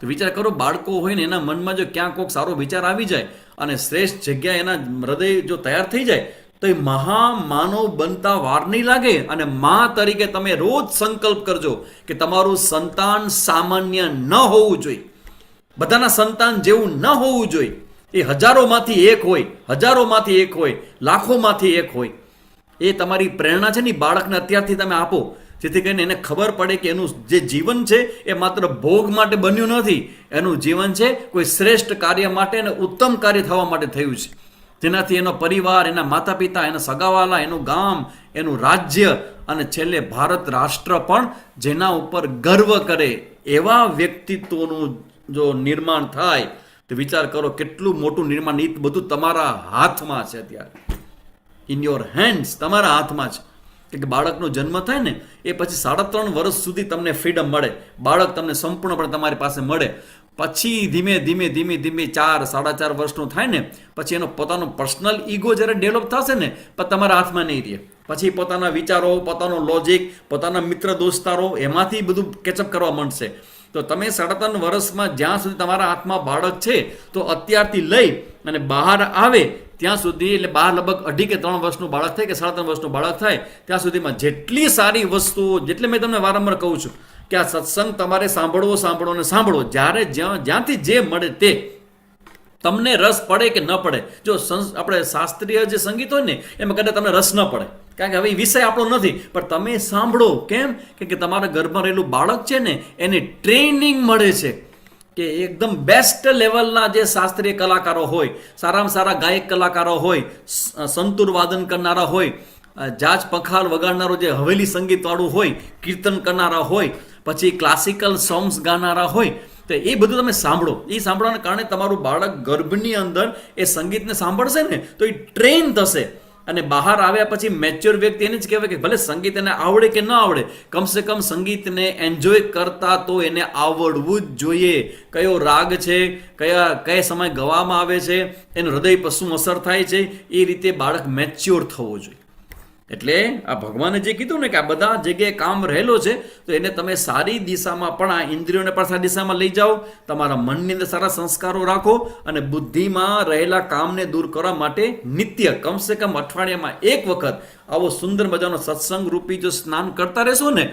તો વિચાર કરો, બાળકો હોય ને એના મનમાં જો ક્યાં કોઈક સારો વિચાર આવી જાય અને શ્રેષ્ઠ જગ્યા એના હૃદય જો તૈયાર થઈ જાય, તો એ મહામાનવ બનતા વાર નહીં લાગે. અને માં તરીકે તમે રોજ સંકલ્પ કરજો કે તમારું સંતાન સામાન્ય ન હોવું જોઈએ, બધાના સંતાન જેવું ન હોવું જોઈએ. એ હજારોમાંથી એક હોય, લાખોમાંથી એક હોય. એ તમારી પ્રેરણા છે ને, બાળકને અત્યારથી તમે આપો, જેથી કરીને એને ખબર પડે કે એનું જે જીવન છે એ માત્ર ભોગ માટે બન્યું નથી. એનું જીવન છે કોઈ શ્રેષ્ઠ કાર્ય માટે અને ઉત્તમ કાર્ય થવા માટે થયું છે, જેનાથી એનો પરિવાર, એના માતા પિતા, એના સગાવાલા, એનું ગામ, એનું રાજ્ય અને છેલ્લે ભારત રાષ્ટ્ર પણ જેના ઉપર ગર્વ કરે એવા વ્યક્તિત્વનું જો નિર્માણ થાય, તો વિચાર કરો કેટલું મોટું નિર્માણ. એ બધું તમારા હાથમાં છે અત્યારે. ઇન યોર હેન્ડ્સ, તમારા હાથમાં છે. કે બાળકનો જન્મ થાય ને, એ પછી 3.5 વર્ષ સુધી તમને ફ્રીડમ મળે. બાળક તમને સંપૂર્ણપણે તમારી પાસે મળે. પછી ધીમે ધીમે 4-4.5 વર્ષનું થાય ને, પછી એનો પોતાનો પર્સનલ ઈગો જ્યારે ડેવલપ થશે ને, પણ તમારા હાથમાં નહીં રહે. પછી પોતાના વિચારો, પોતાનો લોજિક, પોતાના મિત્ર દોસ્તારો, એમાંથી બધું કેચઅપ કરવા માંડશે. તો તમે 3.5 વર્ષમાં જ્યાં સુધી તમારા હાથમાં બાળક છે, તો અત્યારથી લઈ અને બહાર આવે ત્યાં સુધી, એટલે બહાર લગભગ 2.5 કે 3 વર્ષનું બાળક થાય કે 3.5 વર્ષનું બાળક થાય, ત્યાં સુધીમાં જેટલી સારી વસ્તુઓ, જેટલે મેં તમને વારંવાર કહું છું કે આ સત્સંગ તમારે સાંભળવો. જ્યારે જ્યાંથી જે મળે તે, તમને રસ પડે કે ન પડે. જો આપણે શાસ્ત્રીય જે સંગીત હોય ને, એમાં કદાચ તમને રસ ન પડે, કારણ કે હવે એ વિષય આપણો નથી, પણ તમે સાંભળો. કેમ કે તમારા ઘરમાં રહેલું બાળક છે ને, એને ટ્રેનિંગ મળે છે કે એકદમ બેસ્ટ લેવલના જે શાસ્ત્રીય કલાકારો હોય, સારામાં સારા ગાયક કલાકારો હોય, સંતૂર વાદન કરનારા હોય, જાજ પખાલ વગાડનારો જે હવેલી સંગીતવાળું હોય, કીર્તન કરનારા હોય, પછી ક્લાસિકલ સોંગ્સ ગાનારા હોય, તો એ બધું તમે સાંભળો. એ સાંભળવાના કારણે તમારું બાળક ગર્ભની અંદર એ સંગીતને સાંભળશે ને, તો એ ટ્રેન થશે અને બહાર આવ્યા પછી મેચ્યોર વ્યક્તિ એને જ કહેવાય કે ભલે સંગીત એને આવડે કે ન આવડે, કમસે કમ સંગીતને એન્જોય કરતા તો એને આવડવું જ જોઈએ. કયો રાગ છે, કયા સમય ગવામાં આવે છે, એનું હૃદય પર શું અસર થાય છે, એ રીતે બાળક મેચ્યોર થવો જોઈએ. એટલે આ ભગવાને જે કીધું ને કે આ બધા જગ્યાએ કામ રહેલો છે, તો એને તમે સારી દિશામાં પણ આ ઇન્દ્રિયોને પણ સારી દિશામાં લઈ જાઓ, તમારા મનની અંદર સારા સંસ્કારો રાખો અને બુદ્ધિમાં રહેલા કામને દૂર કરવા માટે નિત્ય કમસે કમ અઠવાડિયામાં એક વખત આવો સુંદર મજાનો સત્સંગ રૂપી જો સ્નાન કરતા રહેશો ને,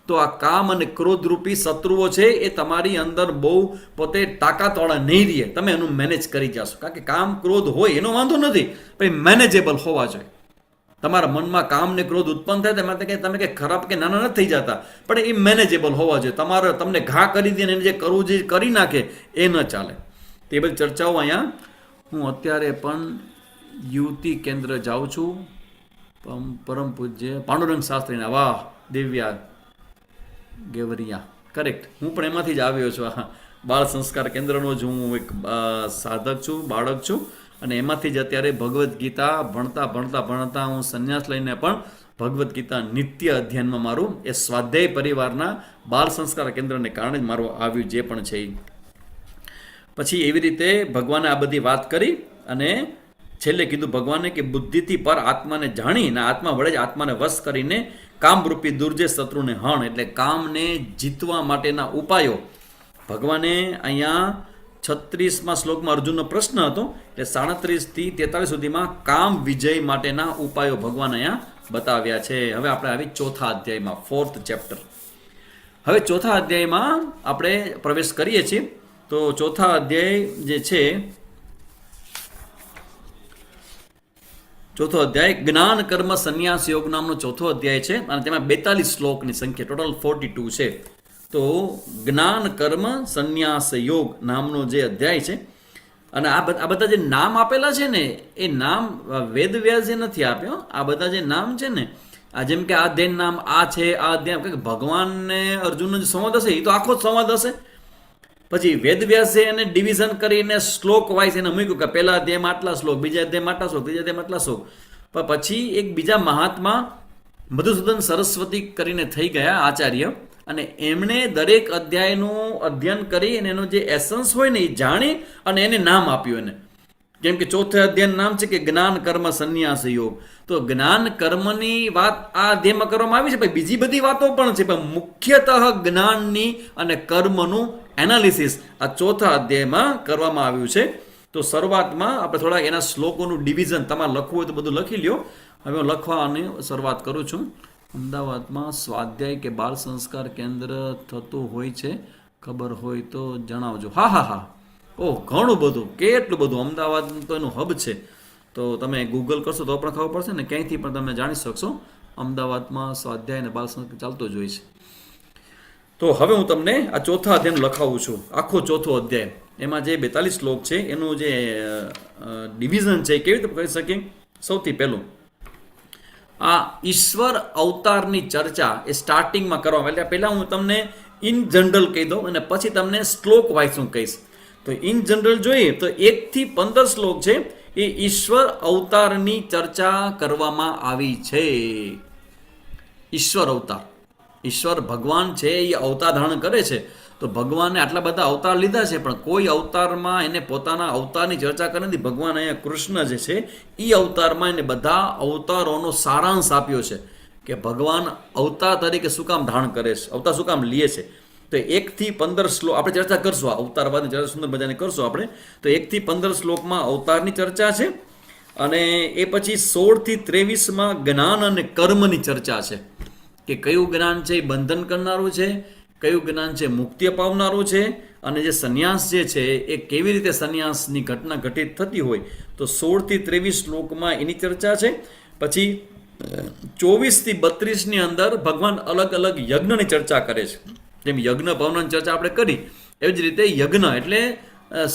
તો આ કામ અને ક્રોધ રૂપી શત્રુઓ છે એ તમારી અંદર બહુ પોતે તાકાતવાળા નહીં રહે, તમે એનું મેનેજ કરી જશો. કારણ કે કામ ક્રોધ હોય એનો વાંધો નથી, પણ મેનેજેબલ હોવા જોઈએ. તમારા મનમાં કામ ને ક્રોધ ઉત્પન્ન થાય તેમાં તમે કંઈ ખરાબ કે નાના નથી થઈ જતા, પણ એ મેનેજેબલ હોવા જોઈએ. તમારે તમને ઘા કરી દે ને એને જે કરવું જે કરી નાખે એ ન ચાલે. તે બધી ચર્ચાઓ અહીંયા હું અત્યારે પણ યુવતી કેન્દ્ર જાઉં છું. પરમ પૂજ્ય પાંડુરંગ શાસ્ત્રીના, વાહ દિવ્યા ગેવરિયા, કરેક્ટ, હું પણ એમાંથી જ આવ્યો છું. બાળ સંસ્કાર કેન્દ્રનો જ હું એક સાધક છું, બાળક છું, અને એમાંથી જ અત્યારે ભગવદ્ ગીતા ભણતા હું સંન્યાસ લઈને પણ ભગવદ્ ગીતા નિત્ય અધ્યયનમાં મારું એ સ્વાધ્યાય પરિવારના બાળ સંસ્કાર કેન્દ્રને કારણે જ મારું આવ્યું જે પણ છે. પછી એવી રીતે ભગવાને આ બધી વાત કરી અને છેલ્લે કીધું ભગવાને કે બુદ્ધિથી પર આત્માને જાણીને આત્મા વડે જ આત્માને વશ કરીને કામરૂપી દુર્જય શત્રુને હણ, એટલે કામને જીતવા માટેના ઉપાયો ભગવાને અહીંયા 36મા શ્લોકમાં અર્જુનનો પ્રશ્ન હતો, એટલે 37 થી 43 સુધીમાં કામ વિજય માટેના ઉપાયો ભગવાન અહીંયા બતાવ્યા છે. હવે આપણે આવી ચોથા અધ્યાયમાં, 4th ચેપ્ટર. હવે ચોથા અધ્યાયમાં આપણે પ્રવેશ કરીએ છીએ. તો ચોથા અધ્યાય જે છે, ચોથો અધ્યાય જ્ઞાન કર્મ સંન્યાસ યોગ નામનો ચોથો અધ્યાય છે, અને તેમાં 42 શ્લોકની સંખ્યા, ટોટલ 42 છે. તો જ્ઞાન કર્મ સંન્યાસ યોગ નામનો જે અધ્યાય છે, અને આ બધા જે નામ આપેલા છે ને, એ નામ વેદવ્યાસે નથી આપ્યો. આ બધા જે નામ છે ને, આ જેમ કે આ અધ્યાય નામ આ છે, આ અધ્યાય ભગવાનને અર્જુનનો જે સંવાદ હશે એ તો આખો જ સંવાદ હશે. પછી વેદવ્યાસે એને ડિવિઝન કરીને શ્લોક વાઇઝ એને મૂક્યું કે પહેલા અધ્યાયમાં આટલા શ્લોક, બીજા અધ્યાયમાં આટલા શ્લોક, ત્રીજા અધ્યાયમાં આટલા શ્લોક. પણ પછી એક બીજા મહાત્મા મધુસૂદન સરસ્વતી કરીને થઈ ગયા આચાર્ય, અને એમણે દરેક અધ્યાયનું અધ્યયન કરી અને એનું જે એસન્સ હોય ને એ જાણી અને એને નામ આપ્યું. એને કેમ કે ચોથા અધ્યાયનું નામ છે કે જ્ઞાન કર્મ સંન્યાસ યોગ. તો જ્ઞાન કર્મની વાત આ અધ્યાયમાં કરવામાં આવી છે, પણ બીજી બધી વાતો પણ છે, પણ મુખ્યતઃ જ્ઞાનની અને કર્મનું એનાલિસિસ આ ચોથા અધ્યાયમાં કરવામાં આવ્યું છે. તો શરૂઆતમાં આપણે થોડા એના શ્લોકોનું ડિવિઝન તમારે લખવું હોય તો બધું લખી લ્યો. હવે હું લખવાની શરૂઆત કરું છું. અમદાવાદમાં સ્વાધ્યાય કે બાળ સંસ્કાર કેન્દ્ર થતું હોય છે, ખબર હોય તો જણાવજો. હા, ઓહ ઘણું બધું, કેટલું બધું. અમદાવાદ તો એનું હબ છે, તો તમે ગૂગલ કરશો તો પણ ખબર પડશે ને, ક્યાંયથી પણ તમે જાણી શકશો. અમદાવાદમાં સ્વાધ્યાય અને બાળ સંસ્કાર ચાલતો જ હોય છે. તો હવે હું તમને આ ચોથા અધ્યાયનું લખાવું છું. આખો ચોથો અધ્યાય, એમાં જે 42 શ્લોક છે એનું જે ડિવિઝન છે કેવી રીતે કરી શકીએ. સૌથી પહેલું આ ઈશ્વર અવતારની ચર્ચા એ સ્ટાર્ટિંગમાં કરવામાં, એટલે પહેલાં હું તમને ઇન જનરલ કહી દઉં અને પછી તમને શ્લોક વાઇઝ હું કહીશ. તો ઇન જનરલ જોઈએ તો 1 થી 15 શ્લોક છે એ ઈશ્વર અવતારની ચર્ચા કરવામાં આવી છે. ઈશ્વર અવતાર, ઈશ્વર ભગવાન છે એ અવતાર ધારણ કરે છે. તો ભગવાને આટલા બધા અવતાર લીધા છે, પણ કોઈ અવતારમાં એને પોતાના અવતારની ચર્ચા કરી નથી. ભગવાન અહીંયા કૃષ્ણ જે છે એ અવતારમાં એને બધા અવતારોનો સારાંશ આપ્યો છે કે ભગવાન અવતાર તરીકે શું કામ ધારણ કરે છે, અવતાર શું કામ લે છે. તો 1 થી 15 શ્લોક આપણે ચર્ચા કરશું, આ અવતારવાદની ચર્ચા સુંદર મજાની કરશું આપણે. તો 1 થી 15 શ્લોકમાં અવતારની ચર્ચા છે, અને એ પછી 16 થી 23માં જ્ઞાન અને કર્મની ચર્ચા છે કે કયું જ્ઞાન છે એ બંધન કરનારું છે, કયું જ્ઞાન છે મુક્તિ અપાવનારું છે, અને જે સંન્યાસ જે છે એ કેવી રીતે સંન્યાસની ઘટના ઘટિત થતી હોય. તો 16 થી 23 શ્લોકમાં એની ચર્ચા છે. પછી 24 થી 32ની અંદર ભગવાન અલગ અલગ યજ્ઞની ચર્ચા કરે છે. જેમ યજ્ઞ ભવનની ચર્ચા આપણે કરી, એવી જ રીતે યજ્ઞ એટલે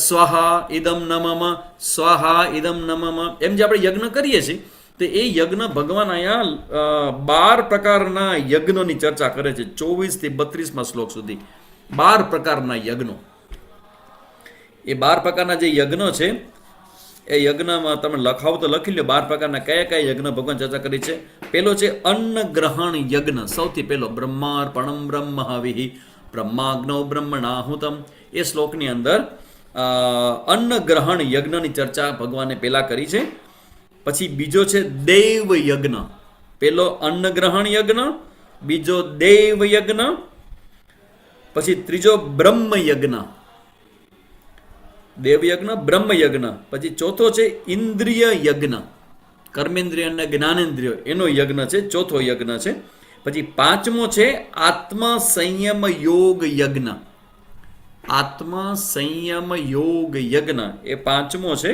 સ્વાહા ઇદમ નમઃ, સ્વાહા ઇદમ નમઃ, એમ જે આપણે યજ્ઞ કરીએ છીએ, તો એ યજ્ઞ ભગવાન અહીંયા 12 પ્રકારના યજ્ઞોની ચર્ચા કરે છે. 24 થી 32માં શ્લોક સુધી 12 પ્રકારના યજ્ઞો. એ 12 પ્રકારના જે યજ્ઞો છે એ યજ્ઞમાં તમે લખાવો તો લખી લો 12 પ્રકારના કયા કયા યજ્ઞ ભગવાન ચર્ચા કરી છે. પેલો છે અન્ન ગ્રહણ યજ્ઞ, સૌથી પહેલો બ્રહ્માર્પણમ બ્રહ્મ હવિ બ્રહ્માગ્નૌ બ્રહ્મણાહુતમ. એ શ્લોકની અંદર અન્ન ગ્રહણ યજ્ઞની ચર્ચા ભગવાને પહેલા કરી છે. પછી બીજો છે દેવ યજ્ઞ. પેલો અન્ન ગ્રહણ યજ્ઞ, બીજો દેવ યજ્ઞ, પછી ત્રીજો બ્રહ્મ યજ્ઞ, દેવયજ્ઞ બ્રહ્મ યજ્ઞ. પછી ચોથો છે ઇન્દ્રિય યજ્ઞ, કર્મેન્દ્રિય અને જ્ઞાનેન્દ્રિય એનો યજ્ઞ છે, ચોથો યજ્ઞ છે. પછી પાંચમો છે આત્મ સંયમ યોગ યજ્ઞ, આત્મ સંયમ યોગ યજ્ઞ એ પાંચમો છે.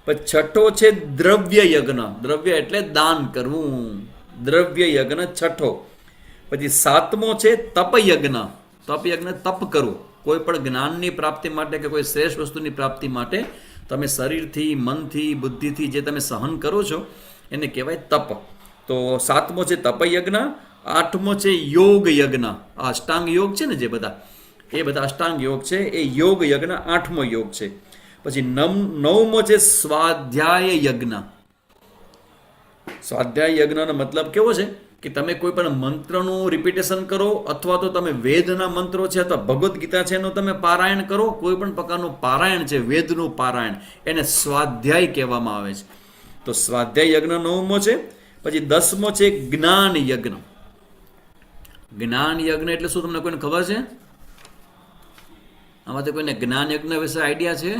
પછી છઠ્ઠો છે દ્રવ્ય યજ્ઞ, દ્રવ્ય એટલે દાન કરવું, દ્રવ્ય યજ્ઞ છઠ્ઠો. પછી સાતમો છે તપ યજ્ઞ, તપ યજ્ઞ તપ કરવું, કોઈ પણ જ્ઞાનની પ્રાપ્તિ માટે કે કોઈ શ્રેષ્ઠ વસ્તુની પ્રાપ્તિ માટે તમે શરીરથી, મનથી, બુદ્ધિથી જે તમે સહન કરો છો એને કહેવાય તપ. તો સાતમો છે તપ યજ્ઞ, આઠમો છે યોગ યજ્ઞ, આ અષ્ટાંગ યોગ છે ને જે બધા, એ બધા અષ્ટાંગ યોગ છે, એ યોગ યજ્ઞ આઠમો યોગ છે. પછી નવમો છે સ્વાધ્યાય યજ્ઞ. સ્વાધ્યાય યજ્ઞનો મતલબ કેવો છે કે તમે કોઈ પણ મંત્રનું રિપીટેશન કરો, અથવા તો તમે વેદના મંત્રો છે અથવા ભગવદ્ ગીતા છે એનું તમે પારાયણ કરો, કોઈ પણ પ્રકારનું પારાયણ છે વેદનું પારાયણ, એને સ્વાધ્યાય કહેવામાં આવે છે. તો સ્વાધ્યાય યજ્ઞ નવમો છે. પછી 10મો છે જ્ઞાન યજ્ઞ. જ્ઞાન યજ્ઞ એટલે શું, તમને કોઈને ખબર છે? આમાંથી કોઈને જ્ઞાન યજ્ઞ વિશે આઈડિયા છે?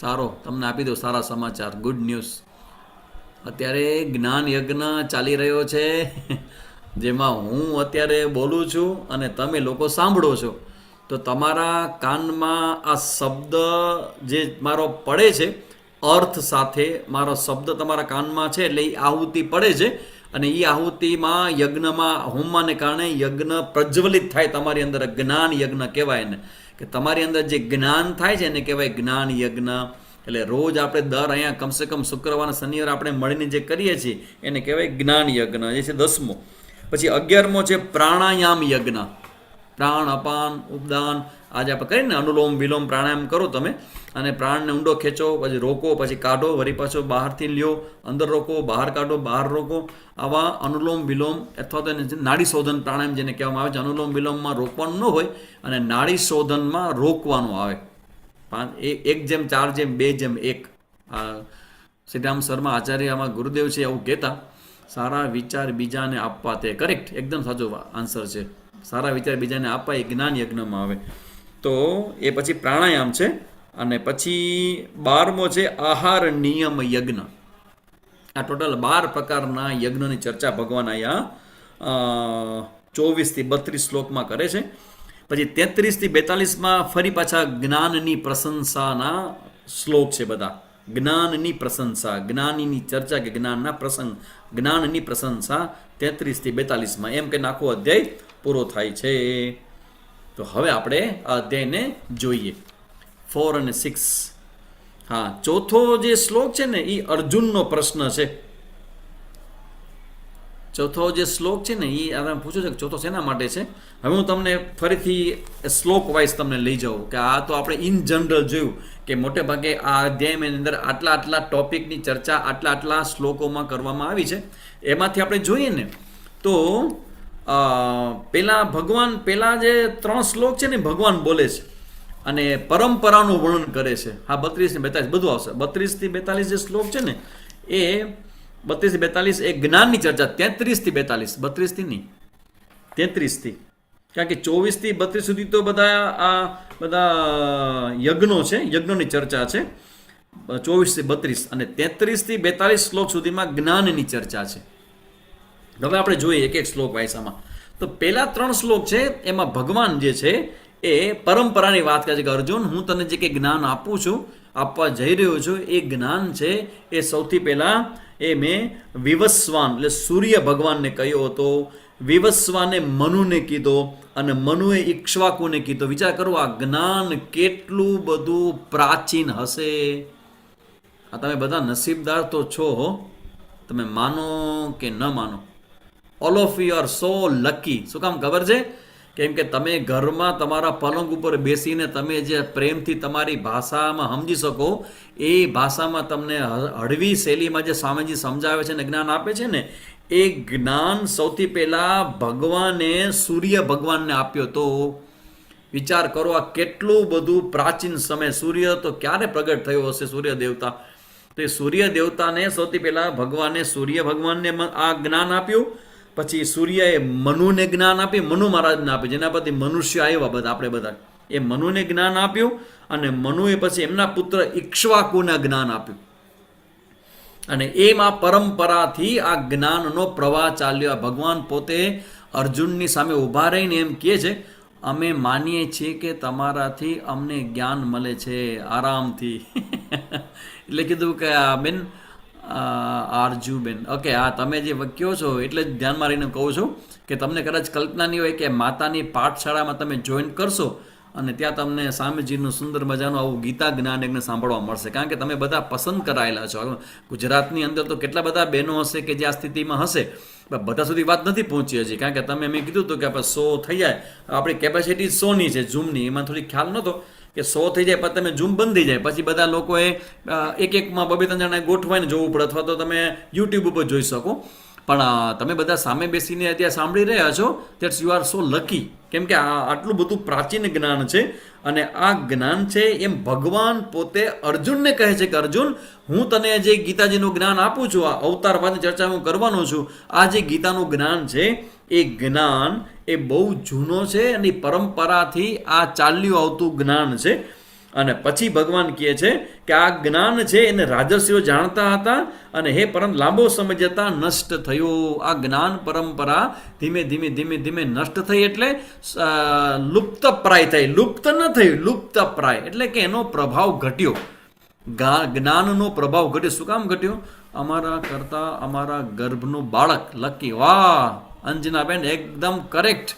સારો, તમને આપી દો સારા સમાચાર, ગુડ ન્યૂઝ. અત્યારે જ્ઞાન યજ્ઞ ચાલી રહ્યો છે, જેમાં હું અત્યારે બોલું છું અને તમે લોકો સાંભળો છો. તો તમારા કાનમાં આ શબ્દ જે મારો પડે છે, અર્થ સાથે મારો શબ્દ તમારા કાનમાં છે, એટલે એ આહુતિ પડે છે. અને એ આહુતિમાં યજ્ઞમાં હોમવાને કારણે યજ્ઞ પ્રજ્વલિત થાય તમારી અંદર. જ્ઞાન યજ્ઞ કહેવાય એને, કે તમારી અંદર જે જ્ઞાન થાય છે એને કહેવાય જ્ઞાન યજ્ઞ. એટલે રોજ આપણે દર અહીંયા કમસે કમ શુક્રવાર શનિવાર આપણે મળીને જે કરીએ છીએ એને કહેવાય જ્ઞાન યજ્ઞ, એ છે 10મો. પછી 11મો છે પ્રાણાયામ યજ્ઞ. પ્રાણ અપાન ઉપદાન, આજે આપણે કરીને અનુલોમ વિલોમ પ્રાણાયામ કરો તમે, અને પ્રાણને ઊંડો ખેંચો, પછી રોકો, પછી કાઢો, વળી પાછો બહારથી લ્યો, અંદર રોકો, બહાર કાઢો, બહાર રોકો. આવા અનુલોમ વિલોમ અથવા તો એને નાડી શોધન પ્રાણાયામ જેને કહેવામાં આવે છે. અનુલોમ વિલોમમાં રોકવાનું ન હોય અને નાડી શોધનમાં રોકવાનું આવે. 1:4:2:1. આ શ્રીરામ શર્મા આચાર્ય આમાં ગુરુદેવ છે એવું કહેતા, સારા વિચાર બીજાને આપવા, તે કરેક્ટ, એકદમ સાચો આન્સર છે. સારા વિચાર બીજાને આપવા એ જ્ઞાન યજ્ઞમાં આવે. તો એ પછી પ્રાણાયામ છે. અને પછી 12મો છે આહાર નિયમ યજ્ઞ. આ ટોટલ 12 પ્રકારના યજ્ઞની ચર્ચા ભગવાન અહીંયા 24-32 શ્લોકમાં કરે છે. પછી 33-42માં ફરી પાછા જ્ઞાનની પ્રશંસાના શ્લોક છે બધા. જ્ઞાનની પ્રશંસા, જ્ઞાનીની ચર્ચા કે જ્ઞાનના પ્રસંગ, જ્ઞાનની પ્રશંસા 33-42માં, એમ કે આખો અધ્યાય પૂરો થાય છે. તો હવે આપણે આ અધ્યાયને જોઈએ 4 અને 6. હા, ચોથો જે શ્લોક છે ને એ અર્જુનનો પ્રશ્ન છે. ચોથો જે શ્લોક છે ને એ તમે પૂછો છો કે ચોથો શેના માટે છે. હવે હું તમને ફરીથી શ્લોક વાઇઝ તમને લઈ જાઉં કે આ તો આપણે ઇન જનરલ જોયું કે મોટે ભાગે આ અધ્યાયની અંદર આટલા ટોપિકની ચર્ચા આટલા શ્લોકોમાં કરવામાં આવી છે. એમાંથી આપણે જોઈએ ને તો પેલા જે 3 શ્લોક છે ને ભગવાન બોલે છે અને પરંપરાનું વર્ણન કરે છે. હા, 32-42 બધું આવશે. 32-42 જે શ્લોક છે ને એ 32-42 એ જ્ઞાનની ચર્ચા. 33-42, 32થી નહીં, 33થી, કારણ કે 24-32 સુધી તો બધા યજ્ઞો છે, યજ્ઞોની ચર્ચા છે. 24-32 અને 33-42 શ્લોક સુધીમાં જ્ઞાનની ચર્ચા છે. હવે આપણે જોઈએ એક એક શ્લોક વાયસામાં. તો પહેલા 3 શ્લોક છે એમાં ભગવાન જે છે એ પરંપરાની વાત કરે છે કે અર્જુન, હું તને જે કંઈ જ્ઞાન આપું છું, આપવા જઈ રહ્યો છું, એ જ્ઞાન છે એ સૌથી પહેલાં એ મેં વિવસ્વાન એટલે સૂર્ય ભગવાનને કહ્યો હતો, વિવસ્વાને મનુને કીધો અને મનુએ ઇક્ષ્વાકુને કીધો. વિચાર કરો આ જ્ઞાન કેટલું બધું પ્રાચીન હશે. આ તમે બધા નસીબદાર તો છો હો, તમે માનો કે ન માનો. All of you are so lucky. શું કામ ખબર છે કેમ કે તમે ઘરમાં તમારા પલંગ ઉપર બેસીને તમે જે પ્રેમથી તમારી ભાષામાં સમજી શકો એ ભાષામાં તમને હળવી શૈલીમાં જે સ્વામીજી સમજાવે છે ને જ્ઞાન આપે છે ને એ જ્ઞાન સૌથી પહેલા ભગવાને સૂર્ય ભગવાનને આપ્યો. તો વિચાર કરો આ કેટલું બધું પ્રાચીન સમય, સૂર્ય તો ક્યારે પ્રગટ થયો હશે, સૂર્ય દેવતા. તો એ સૂર્ય દેવતાને સૌથી પહેલા ભગવાને સૂર્ય ભગવાનને આ જ્ઞાન આપ્યું. પછી સૂર્યએ મનુને જ્ઞાન આપ્યું, મનુ મહારાજને આપ્યું, જેના પરથી મનુષ્ય આવ્યા બધા આપણે બધા. એ મનુને જ્ઞાન આપ્યું અને મનુએ પછી એમના પુત્ર ઇક્ષ્વાકુને જ્ઞાન આપ્યું. અને એમાં પરંપરાથી આ જ્ઞાનનો પ્રવાહ ચાલ્યો. ભગવાન પોતે અર્જુનની સામે ઊભા રહીને એમ કહે છે, અમે માનીએ છીએ કે તમારાથી અમને જ્ઞાન મળે છે આરામથી. એટલે કીધું કે બેન આરજુબેન, ઓકે, હા તમે જે કહો છો એટલે જ ધ્યાનમાં રહીને કહું છું કે તમને કદાચ કલ્પના નહીં હોય કે માતાની પાઠશાળામાં તમે જોઈન કરશો અને ત્યાં તમને સ્વામીજીનું સુંદર મજાનું આવું ગીતા જ્ઞાન એકને સાંભળવા મળશે. કારણ કે તમે બધા પસંદ કરાયેલા છો. ગુજરાતની અંદર તો કેટલા બધા બહેનો હશે કે જે આ સ્થિતિમાં હશે, બધા સુધી વાત નથી પહોંચી હજી. કારણ કે તમે મેં કીધું હતું કે આપણે 100 થઈ જાય, આપણી કેપેસિટી 100ની છે ઝૂમની, એમાં થોડી ખ્યાલ નહોતો કે 100 થઈ જાય પછી તમે ઝૂમ બંધ થઈ જાય, પછી બધા લોકોએ એકમાં 2-3 જણા ગોઠવાઈને જોવું પડે, અથવા તો તમે યુટ્યુબ ઉપર જોઈ શકો. પણ તમે બધા સામે બેસીને અત્યારે સાંભળી રહ્યા છો, that's you are so lucky. કેમ કે આટલું બધું પ્રાચીન જ્ઞાન છે. અને આ જ્ઞાન છે એમ ભગવાન પોતે અર્જુનને કહે છે કે અર્જુન, હું તને જે ગીતાજીનું જ્ઞાન આપું છું, આ અવતારવાદની ચર્ચા હું કરવાનો છું, આ જે ગીતાનું જ્ઞાન છે એ જ્ઞાન એ બહુ જૂનો છે અને પરંપરાથી આ ચાલ્યું આવતું જ્ઞાન છે. અને પછી ભગવાન કહે છે કે આ જ્ઞાન છે એને રાજર્ષિઓ જાણતા હતા અને હે પરંતુ લાંબો સમય જતાં નષ્ટ થયું. આ જ્ઞાન પરંપરા ધીમે ધીમે ધીમે ધીમે નષ્ટ થઈ એટલે લુપ્તપ્રાય થઈ. લુપ્ત ન થયું, લુપ્તપ્રાય એટલે કે એનો પ્રભાવ ઘટ્યો, જ્ઞાનનો પ્રભાવ ઘટ્યો. શું કામ ઘટ્યો? અમારા કરતા અમારા ગર્ભનું બાળક લકી. વાહ અંજનાબેન, એકદમ કરેક્ટ.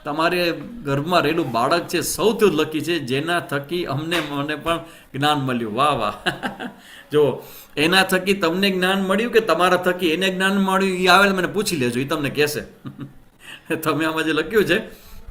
તમારે ગર્ભમાં રહેલું બાળક છે સૌથી લકી છે, જેના થકી મને પણ જ્ઞાન મળ્યું. વાહ વાહ. જો એના થકી તમને જ્ઞાન મળ્યું કે તમારા થકી એને જ્ઞાન મળ્યું, એ આવે મને પૂછી લેજો, એ તમને કહેશે. તમે આમાં જે લખ્યું છે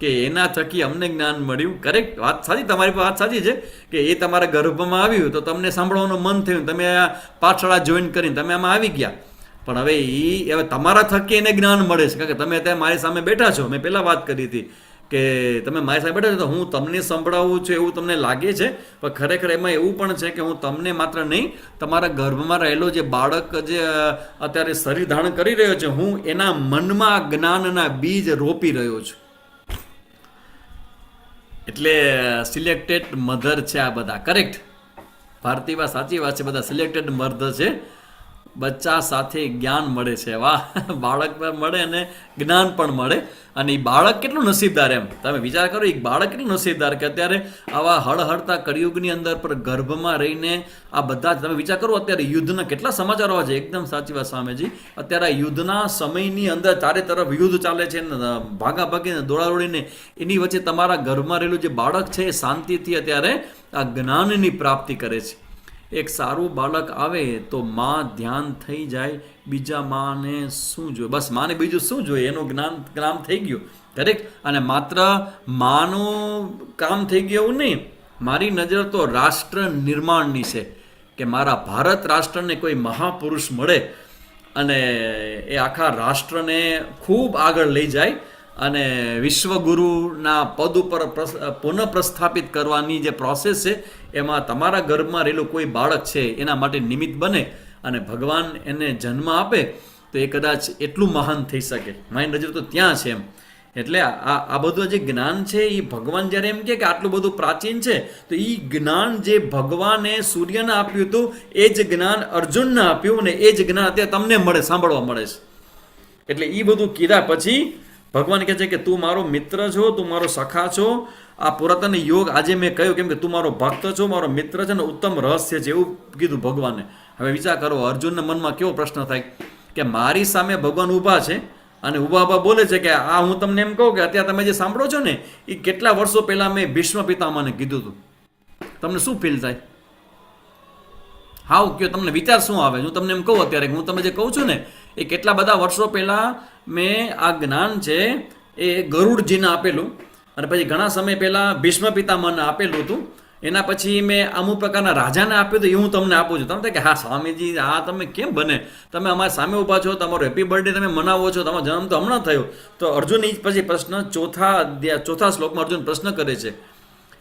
કે એના થકી અમને જ્ઞાન મળ્યું, કરેક્ટ વાત સાચી, તમારી વાત સાચી છે કે એ તમારા ગર્ભમાં આવ્યું તો તમને સાંભળવાનું મન થયું, તમે આ પાઠશાળા જોઈન કરીને તમે આમાં આવી ગયા. પણ હવે તમારા થકી એને જ્ઞાન મળે છે. કારણ કે તમે અત્યારે મારી સામે બેઠા છો, મેં પહેલાં વાત કરી હતી કે તમે મારી સામે બેઠા છો તો હું તમને સંભળાવું છું એવું તમને લાગે છે, પણ ખરેખર એમાં એવું પણ છે કે હું તમને માત્ર નહીં, તમારા ગર્ભમાં રહેલો જે બાળક જે અત્યારે શરીર ધારણ કરી રહ્યો છે, હું એના મનમાં જ્ઞાનના બીજ રોપી રહ્યો છું. એટલે સિલેક્ટેડ મધર છે આ બધા. કરેક્ટ ભારતીય સાચી વાત છે, બધા સિલેક્ટેડ મધર છે. બચ્ચા સાથે જ્ઞાન મળે છે. વાહ, બાળક પણ મળે અને જ્ઞાન પણ મળે. અને એ બાળક કેટલું નસીબદાર, એમ તમે વિચાર કરો, એ બાળક કેટલું નસીબદાર કે અત્યારે આવા હળહળતા કળિયુગની અંદર પર ગર્ભમાં રહીને આ બધા તમે વિચાર કરો, અત્યારે યુદ્ધના કેટલા સમાચારો આવે છે. એકદમ સાચી વાત સ્વામીજી, અત્યારે આ યુદ્ધના સમયની અંદર ચારે તરફ યુદ્ધ ચાલે છે, ભાગાભાગીને દોડાદોડીને, એની વચ્ચે તમારા ગર્ભમાં રહેલું જે બાળક છે એ શાંતિથી અત્યારે આ જ્ઞાનની પ્રાપ્તિ કરે છે. એક સારું બાળક આવે તો માં ધ્યાન થઈ જાય, બીજા માને શું જોઈએ? બસ માને બીજું શું જોઈએ? એનું જ્ઞાન થઈ ગયું. કરેક્ટ. અને માત્ર માનું કામ થઈ ગયું એવું નહીં, મારી નજર તો રાષ્ટ્ર નિર્માણની છે કે મારા ભારત રાષ્ટ્રને કોઈ મહાપુરુષ મળે અને એ આખા રાષ્ટ્રને ખૂબ આગળ લઈ જાય અને વિશ્વગુરુના પદ ઉપર પુનઃ પ્રસ્થાપિત કરવાની જે પ્રોસેસ છે એમાં તમારા ગર્ભમાં રહેલું કોઈ બાળક છે એના માટે નિમિત્ત બને અને ભગવાન એને જન્મ આપે તો એ કદાચ એટલું મહાન થઈ શકે. મારી નજર તો ત્યાં છે એમ. એટલે આ બધું જે જ્ઞાન છે એ ભગવાન જ્યારે એમ કે આટલું બધું પ્રાચીન છે તો એ જ્ઞાન જે ભગવાને સૂર્યને આપ્યું હતું એ જ જ્ઞાન અર્જુનને આપ્યું અને એ જ જ્ઞાન અત્યારે તમને મળે, સાંભળવા મળે છે. એટલે એ બધું કીધા પછી ભગવાન કહે છે કે તું મારો મિત્ર છો, તું મારો સખા છો. આ પુરાતન યોગ આજે મેં કહ્યું કેમ કે તું મારો ભક્ત છો, મારો મિત્ર છે ને ઉત્તમ રહસ્ય છે, એવું કીધું ભગવાને. હવે વિચાર કરો, અર્જુનના મનમાં કેવો પ્રશ્ન થાય કે મારી સામે ભગવાન ઊભા છે અને ઊભા બોલે છે કે આ હું તમને એમ કહું કે અત્યારે તમે જે સાંભળો છો ને એ કેટલા વર્ષો પહેલા મેં ભીષ્મ પિતામહને કીધું હતું. તમને શું ફીલ થાય? હાવ કયો, તમને વિચાર શું આવે? હું તમને એમ કહું અત્યારે હું તમે જે કહું છું ને એ કેટલા બધા વર્ષો પહેલા મેં આ જ્ઞાન છે એ ગરુડજીને આપેલું, અને પછી ઘણા સમય પહેલાં ભીષ્મ પિતામહને આપેલું હતું. એના પછી મેં અમુક પ્રકારના રાજાને આપ્યું હતું, એ હું તમને આપું છું. તમે કહે કે હા સ્વામીજી, આ તમે કેમ બને, તમે અમારી સામે ઊભા છો, તમારો હેપી બર્થડે તમે મનાવો છો, તમારો જન્મ તો હમણાં થયો. તો અર્જુન એ પછી પ્રશ્ન ચોથા શ્લોકમાં અર્જુન પ્રશ્ન કરે છે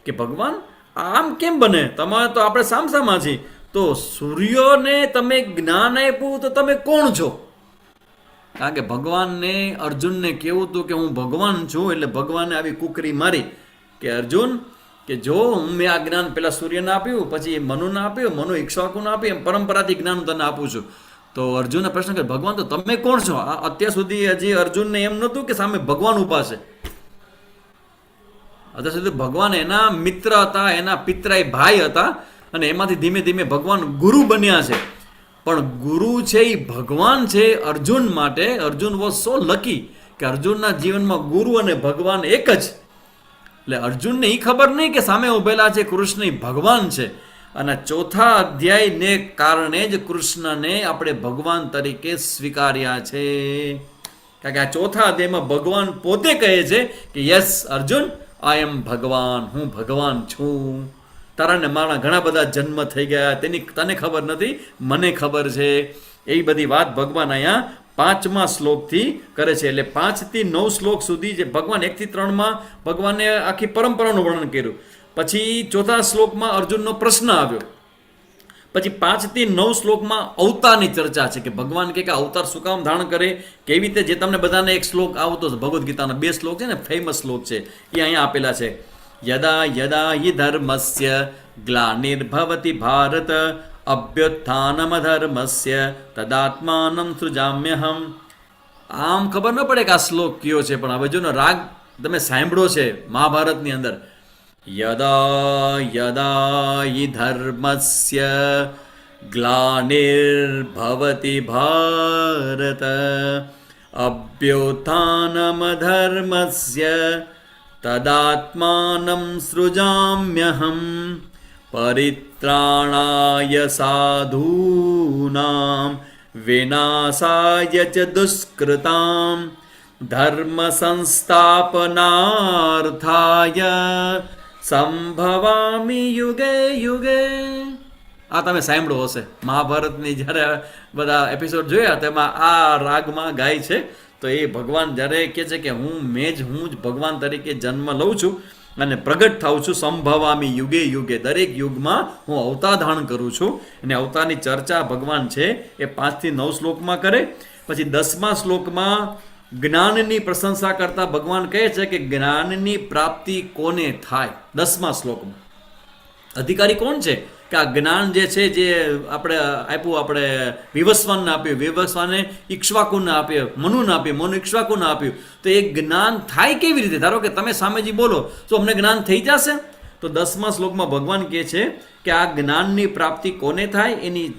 કે ભગવાન આમ કેમ બને, તમારે તો આપણે સામસામા છીએ, તો સૂર્યને તમે જ્ઞાન આપ્યું તો તમે કોણ છો? કારણ કે ભગવાનને અર્જુનને કેવું હતું કે હું ભગવાન છું, એટલે ભગવાને આવી કુકરી મારી કે અર્જુન, કે જો મેં આ જ્ઞાન પેલા સૂર્યને આપ્યું, પછી મનુને આપ્યું, મનુ ઇક્ષ્વાકુને આપ્યું, એમ પરંપરાથી જ્ઞાન તને આપું છું. તો અર્જુનને પ્રશ્ન કરે ભગવાન તો તમે કોણ છો? અત્યાર સુધી હજી અર્જુનને એમ નહોતું કે સામે ભગવાન ઊભા છે. અત્યાર સુધી ભગવાન એના મિત્ર હતા, એના પિતરાય ભાઈ હતા, અને એમાંથી ધીમે ધીમે ભગવાન ગુરુ બન્યા છે. પણ ગુરુ છે એ ભગવાન છે અર્જુન માટે. અર્જુન વોઝ સો લકી કે અર્જુનના જીવનમાં ગુરુ અને ભગવાન એક જ. એટલે અર્જુનને એ ખબર નહીં કે સામે ઉભેલા છે કૃષ્ણ એ ભગવાન છે. અને ચોથા અધ્યાયને કારણે જ કૃષ્ણને આપણે ભગવાન તરીકે સ્વીકાર્યા છે. કારણ કે આ ચોથા અધ્યાયમાં ભગવાન પોતે કહે છે કે યસ અર્જુન, આઈ એમ ભગવાન, હું ભગવાન છું. તારા ને મારા ઘણા બધા જન્મ થઈ ગયા, તેની તને ખબર નથી, મને ખબર છે. એ બધી વાત ભગવાન અહીંયા 5મા શ્લોકથી કરે છે. એટલે 5 થી 9 શ્લોક સુધી જે ભગવાન 1 થી 3માં ભગવાને આખી પરંપરાનું વર્ણન કર્યું. પછી ચોથા શ્લોકમાં અર્જુનનો પ્રશ્ન આવ્યો. પછી 5 થી 9 શ્લોકમાં અવતારની ચર્ચા છે કે ભગવાન કે અવતાર શું કામ ધારણ કરે, કેવી રીતે. જે તમને બધાને એક શ્લોક આવતો ભગવદ્ ગીતાના 2 શ્લોક છે ને, ફેમસ શ્લોક છે, એ અહીંયા આપેલા છે. યદા યદા હિ ધર્મસ્ય ગ્લાનિર્ભવતિ ભારત અભ્યુત્થાનમધર્મસ્ય તદાત્માનં સૃજામ્યહમ. આમ ખબર ન પડે કે આ શ્લોક કયો છે, પણ હવે જો ને રાગ તમે સાંભળ્યો છે મહાભારતની અંદર. યદા યદા હિ ધર્મસ્ય ગ્લાનિર્ભવતિ ભારત અભ્યુત્થાનમધર્મસ્ય તદાત્માનં સૃજામ્યહમ પરિત્રાણાય સાધૂનાં વિનાશાય ચ દુષ્કૃતાં ધર્મ સંસ્થાપનાર્થાય સંભવામિ યુગે યુગે. આ તમે સાંભળ્યો હશે મહાભારતની જ્યારે બધા એપિસોડ જોયા તેમાં આ રાગમાં ગાય છે. તો એ ભગવાન જ્યારે કહે છે કે હું જ ભગવાન તરીકે જન્મ લઉં છું અને પ્રગટ થાઉં છું, સંભવામી યુગે યુગે, દરેક યુગમાં હું અવતાર ધારણ કરું છું. અને અવતારની ચર્ચા ભગવાન છે એ 5 થી 9 શ્લોકમાં કરે. પછી 10મા શ્લોકમાં જ્ઞાનની પ્રશંસા કરતા ભગવાન કહે છે કે જ્ઞાનની પ્રાપ્તિ કોને થાય. 10મા શ્લોકમાં અધિકારી કોણ છે કે આ જ્ઞાન જે છે, જે આપણે આપ્યું, આપણે વિવસ્વાનને આપ્યું, વિવસ્વાને ઇક્ષ્વાકુને આપ્યું, મનુને આપ્યું, મનુ ઇક્ષ્વાકુને આપ્યું. તો એ જ્ઞાન થાય કેવી રીતે? ધારો કે તમે સામેજી બોલો તો અમને જ્ઞાન થઈ જશે. તો 10મા શ્લોકમાં ભગવાન કહે છે કે આ જ્ઞાનની પ્રાપ્તિ કોને થાય એની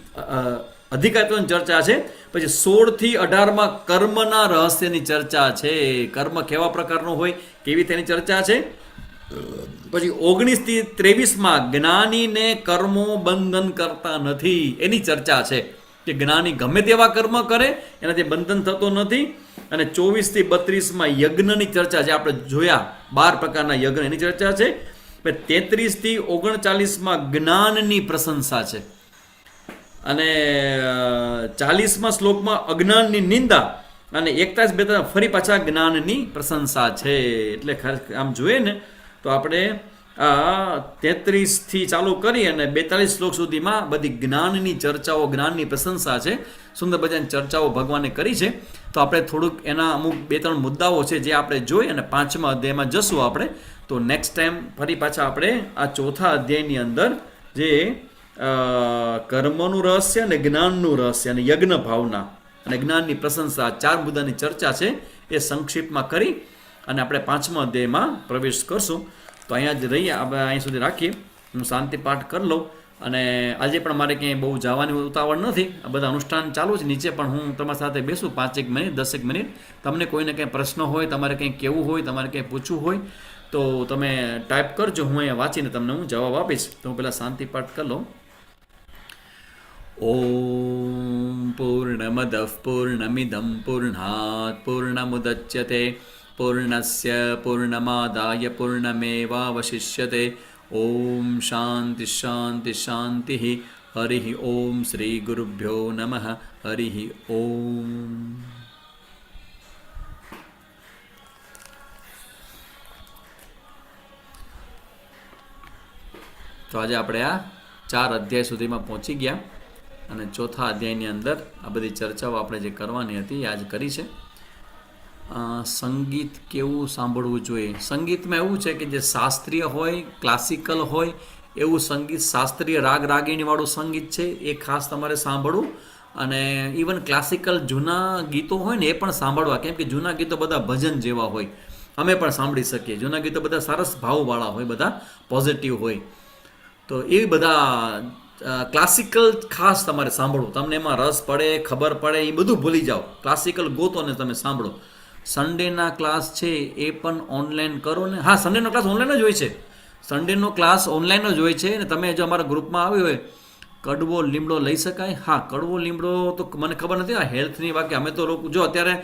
અધિકારીઓની ચર્ચા છે. પછી 16 થી 18માં કર્મના રહસ્યની ચર્ચા છે. કર્મ કેવા પ્રકારનું હોય, કેવી તેની ચર્ચા છે. પછી 19 થી 23માં જ્ઞાનીને કર્મો બંધન કરતા નથી એની ચર્ચા છે કે જ્ઞાની ગમે તેવા કર્મ કરે એનાથી બંધન થતો નથી. અને 24 થી 32માં યજ્ઞની ચર્ચા છે. આપણે જોયા 12 પ્રકારના યજ્ઞ, એની ચર્ચા છે. 33 થી 39માં જ્ઞાનની પ્રશંસા છે. અને 40મા શ્લોકમાં અજ્ઞાનની નિંદા, અને 41-42 ફરી પાછા જ્ઞાનની પ્રશંસા છે. એટલે આમ જોઈએ ને તો આપણે આ 33 થી ચાલુ કરી અને 42 શ્લોક સુધીમાં બધી જ્ઞાનની ચર્ચાઓ, જ્ઞાનની પ્રશંસા છે. સુંદર બધાની ચર્ચાઓ ભગવાને કરી છે. તો આપણે થોડુંક એના અમુક 2-3 મુદ્દાઓ છે જે આપણે જોઈ અને 5મા અધ્યાયમાં જશું આપણે. તો નેક્સ્ટ ટાઈમ ફરી પાછા આપણે આ ચોથા અધ્યાયની અંદર જે કર્મનું રહસ્ય અને જ્ઞાનનું રહસ્ય અને યજ્ઞ ભાવના અને જ્ઞાનની પ્રશંસા 4 મુદ્દાની ચર્ચા છે એ સંક્ષિપ્તમાં કરી અને આપણે 5મા અધ્યાયમાં પ્રવેશ કરશું. તો અહીંયા જ રહીએ, આપણે અહીં સુધી રાખીએ. હું શાંતિ પાઠ કરી લઉં. અને આજે પણ મારે ક્યાંય બહુ જવાની ઉતાવળ નથી. આ બધા અનુષ્ઠાન ચાલુ છે નીચે, પણ હું તમારી સાથે બેસું 5-1 મિનિટ, 10-1 મિનિટ. તમને કોઈને કંઈ પ્રશ્ન હોય, તમારે કંઈ કહેવું હોય, તમારે કંઈ પૂછવું હોય તો તમે ટાઈપ કરજો. હું અહીંયા વાંચીને તમને હું જવાબ આપીશ. તો હું પહેલાં શાંતિ પાઠ કરી લઉં. ઓમ પૂર્ણમદઃ પૂર્ણમિદં પૂર્ણાત પૂર્ણમુદચ્યતે પૂર્ણસ્ય પૂર્ણમાદાય પૂર્ણમેવાવશિષ્યતે. ઓમ શાંતિ શાંતિ શાંતિ. હરિ ઓમ શ્રી ગુરુભ્યો નમઃ. હરિ ઓમ. તો આજે આપણે આ 4 અધ્યાય સુધીમાં પહોંચી ગયા અને ચોથા અધ્યાયની અંદર આ બધી ચર્ચાઓ આપણે જે કરવાની હતી એ આજ કરી છે. સંગીત કેવું સાંભળવું જોઈએ. સંગીતમાં એવું છે કે જે શાસ્ત્રીય હોય, ક્લાસિકલ હોય એવું સંગીત, શાસ્ત્રીય રાગ રાગીણીવાળું સંગીત છે એ ખાસ તમારે સાંભળવું. અને ઇવન ક્લાસિકલ જૂના ગીતો હોય ને એ પણ સાંભળવા, કેમ કે જૂના ગીતો બધા ભજન જેવા હોય, અમે પણ સાંભળી શકીએ. જૂના ગીતો બધા સરસ ભાવવાળા હોય, બધા પોઝિટિવ હોય. તો એ બધા ક્લાસિકલ ખાસ તમારે સાંભળવું. તમને એમાં રસ પડે, ખબર પડે, એ બધું ભૂલી જાઓ. ક્લાસિકલ ગોતો અને તમે સાંભળો. સન્ડેના ક્લાસ છે એ પણ ઓનલાઈન કરો ને. હા, સન્ડેનો ક્લાસ ઓનલાઈન જ હોય છે. સન્ડેનો ક્લાસ ઓનલાઈન જ હોય છે. અને તમે જો અમારા ગ્રુપમાં આવ્યો હોય, કડવો લીમડો લઈ શકાય. હા, કડવો લીમડો તો મને ખબર નથી. આ હેલ્થની વાત, કે અમે તો લોકો જો અત્યારે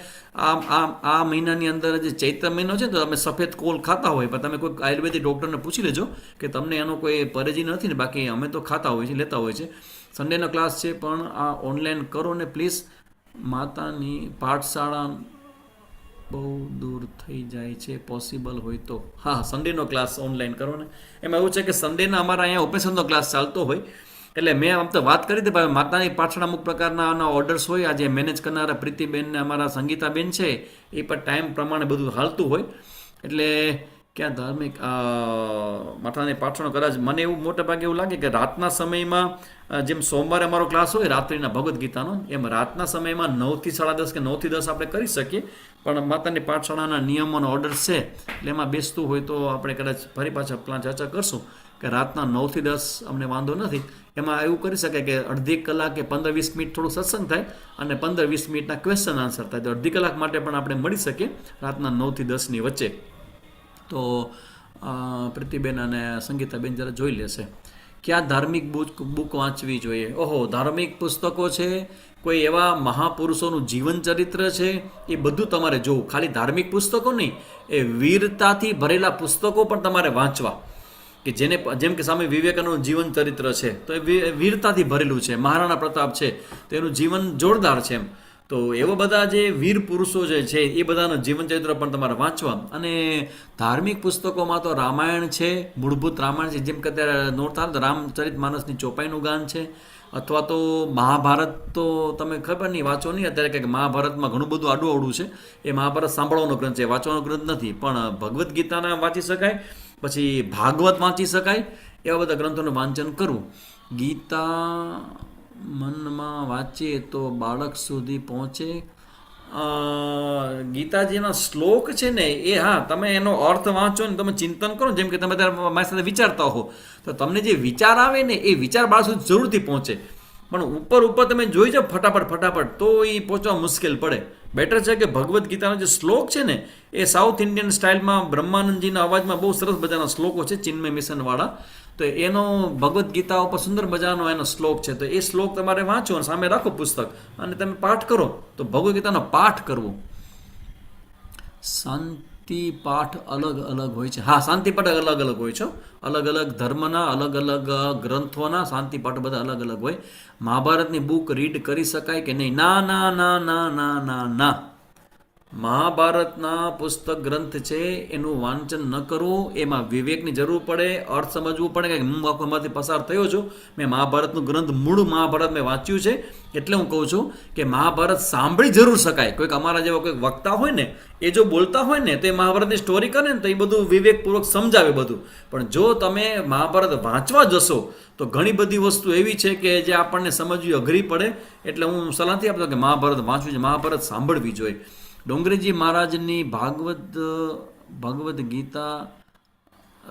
આ મહિનાની અંદર જે ચૈત્ર મહિનો છે તો તમે સફેદ કોલ ખાતા હોય, પણ તમે કોઈ આયુર્વેદિક ડૉક્ટરને પૂછી લેજો કે તમને એનો કોઈ પરેજી નથી ને. બાકી અમે તો ખાતા હોય છે, લેતા હોય છે. સન્ડેનો ક્લાસ છે પણ આ ઓનલાઈન કરો ને પ્લીઝ. માતાની પાઠશાળા બહુ દૂર થઈ જાય છે, પોસિબલ હોય તો. હા, સન્ડેનો ક્લાસ ઓનલાઈન કરો ને. એમાં એવું છે કે સન્ડેના અમારા અહીંયા ઓપરેશનનો ક્લાસ ચાલતો હોય, એટલે મેં આમ તો વાત કરી હતી ભાઈ, માતાની પાછળ અમુક પ્રકારના ઓર્ડર્સ હોય. આજે મેનેજ કરનારા પ્રીતિબેન ને અમારા સંગીતાબેન છે એ પણ ટાઈમ પ્રમાણે બધું હાલતું હોય. એટલે ક્યાં ધાર્મિક માતાની પાછળ કદાચ મને એવું મોટા ભાગે એવું લાગે કે રાતના સમયમાં, જેમ સોમવારે અમારો ક્લાસ હોય રાત્રિના ભગવદ્ ગીતાનો, એમ રાતના સમયમાં 9 થી 10:30 કે 9 થી 10 આપણે કરી શકીએ. પણ માતાની પાઠશાળાના નિયમોનો ઓર્ડર છે એટલે એમાં બેસતું હોય તો આપણે કદાચ ફરી પાછા પ્લાન ચર્ચા કરશું કે રાતના 9 થી 10 અમને વાંધો નથી. એમાં એવું કરી શકાય કે અડધી કલાક કે 15-20 મિનિટ થોડું સત્સંગ થાય અને 15-20 મિનિટના ક્વેશ્ચન આન્સર થાય. તો અડધી કલાક માટે પણ આપણે મળી શકીએ રાતના 9 થી 10ની વચ્ચે. તો પ્રીતિબેન અને સંગીતાબેન જરા જોઈ લેશે. ક્યાં ધાર્મિક બુક વાંચવી જોઈએ? ઓહો, ધાર્મિક પુસ્તકો છે, કોઈ એવા મહાપુરુષોનું જીવન ચરિત્ર છે, એ બધું તમારે જોવું. ખાલી ધાર્મિક પુસ્તકો નહીં, એ વીરતાથી ભરેલા પુસ્તકો પણ તમારે વાંચવા. કે જેને, જેમ કે સ્વામી વિવેકાનંદનું જીવન ચરિત્ર છે તો એ વીરતાથી ભરેલું છે. મહારાણા પ્રતાપ છે તો એનું જીવન જોરદાર છે. એમ તો એવા બધા જે વીર પુરુષો જે છે એ બધાનું જીવન ચરિત્ર પણ તમારે વાંચવા. અને ધાર્મિક પુસ્તકોમાં તો રામાયણ છે, મૂળભૂત રામાયણ છે. જેમ કે અત્યારે નોરતા તો રામચરિત માનસની ચોપાઈનું ગાન છે. અથવા તો મહાભારત તો તમે ખબર નહીં, વાંચો નહીં અત્યારે, કે મહાભારતમાં ઘણું બધું આડું અવળું છે. એ મહાભારત સાંભળવાનો ગ્રંથ છે, વાંચવાનો ગ્રંથ નથી. પણ ભગવદ્ ગીતાના વાંચી શકાય, પછી ભાગવત વાંચી શકાય. એવા બધા ગ્રંથોનું વાંચન કરવું. ગીતા મનમાં વાંચીએ તો બાળક સુધી પહોંચે. ગીતાજીના શ્લોક છે ને એ, હા, તમે એનો અર્થ વાંચો ને તમે ચિંતન કરો. જેમ કે તમે ત્યારે મારી સાથે વિચારતા હો તો તમને જે વિચાર આવે ને એ વિચાર બાળક સુધી જરૂરથી પહોંચે. પણ ઉપર તમે જોઈ જાઓ ફટાફટ તો એ પહોંચવા મુશ્કેલ પડે. બેટર છે કે ભગવદ્ ગીતાનો જે શ્લોક છે ને એ સાઉથ ઇન્ડિયન સ્ટાઇલમાં બ્રહ્માનંદજીના અવાજમાં બહુ સરસ મજાના શ્લોકો છે, ચિન્મય મિશનવાળા. તો એનો ભગવદ્ ગીતા ઉપર સુંદર મજાનો એનો શ્લોક છે. તો એ શ્લોક તમારે વાંચો અને સામે રાખો પુસ્તક અને તમે પાઠ કરો. તો ભગવદ્ ગીતાનો પાઠ કરવો. શાંતિ પાઠ અલગ અલગ હોય છે. હા, શાંતિ પાઠ અલગ અલગ હોય છે. અલગ અલગ ધર્મના, અલગ અલગ ગ્રંથોના શાંતિ પાઠ બધા અલગ અલગ હોય. મહાભારતની બુક રીડ કરી શકાય કે નહીં? ના ના ના ના ના ના ના. મહાભારતના પુસ્તક ગ્રંથ છે એનું વાંચન ન કરવું. એમાં વિવેકની જરૂર પડે, અર્થ સમજવું પડે. કે હું આખોમાંથી પસાર થયો છું, મેં મહાભારતનું ગ્રંથ, મૂળ મહાભારત મેં વાંચ્યું છે, એટલે હું કહું છું કે મહાભારત સાંભળી જરૂર શકાય. કોઈક અમારા જેવા કોઈક વક્તા હોય ને એ જો બોલતા હોય ને તો એ મહાભારતની સ્ટોરી કરે ને તો એ બધું વિવેકપૂર્વક સમજાવે બધું. પણ જો તમે મહાભારત વાંચવા જશો તો ઘણી બધી વસ્તુ એવી છે કે જે આપણને સમજવી અઘરી પડે. એટલે હું સલાહ નથી આપતો કે મહાભારત વાંચવું છે, મહાભારત સાંભળવી જોઈએ. ડોંગરેજી મહારાજની ભગવદ્ ગીતા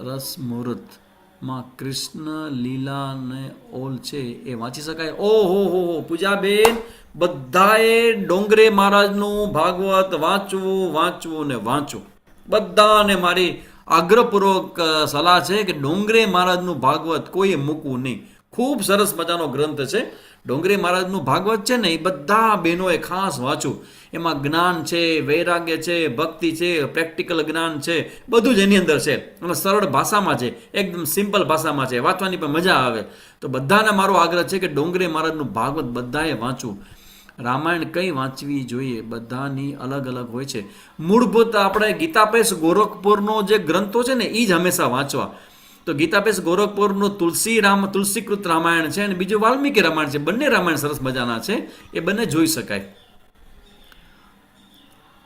રસ મુહૂર્તમાં કૃષ્ણ લીલા ને ઓલ છે એ વાંચી શકાય. ઓહો હો પૂજાબેન, બધાએ ડોંગરે મહારાજનું ભાગવત વાંચવું ને વાંચવું. બધાને મારી આગ્રહપૂર્વક સલાહ છે કે ડોંગરે મહારાજનું ભાગવત કોઈએ મૂકવું નહીં. ખૂબ સરસ મજાનો ગ્રંથ છે ડોંગરી મહારાજનું ભાગવત છે ને, એ બધા બહેનોએ ખાસ વાંચવું. એમાં જ્ઞાન છે, વૈરાગ્ય છે, ભક્તિ છે, પ્રેક્ટિકલ જ્ઞાન છે, બધું જ એની અંદર છે. અને સરળ ભાષામાં છે, એકદમ સિમ્પલ ભાષામાં છે, વાંચવાની પણ મજા આવે. તો બધાને મારો આગ્રહ છે કે ડોંગરી મહારાજનું ભાગવત બધાએ વાંચવું. રામાયણ કઈ વાંચવી જોઈએ, બધાની અલગ અલગ હોય છે. મૂળભૂત આપણે ગીતાપેશ ગોરખપુરનો જે ગ્રંથો છે ને, એ જ હંમેશા વાંચવા. તો ગીતાપેશ ગોરખપુરનું તુલસીકૃત રામાયણ છે અને બીજું વાલ્મીકી રામાયણ છે. બંને રામાયણ સરસ મજાના છે, એ બંને જોઈ શકાય.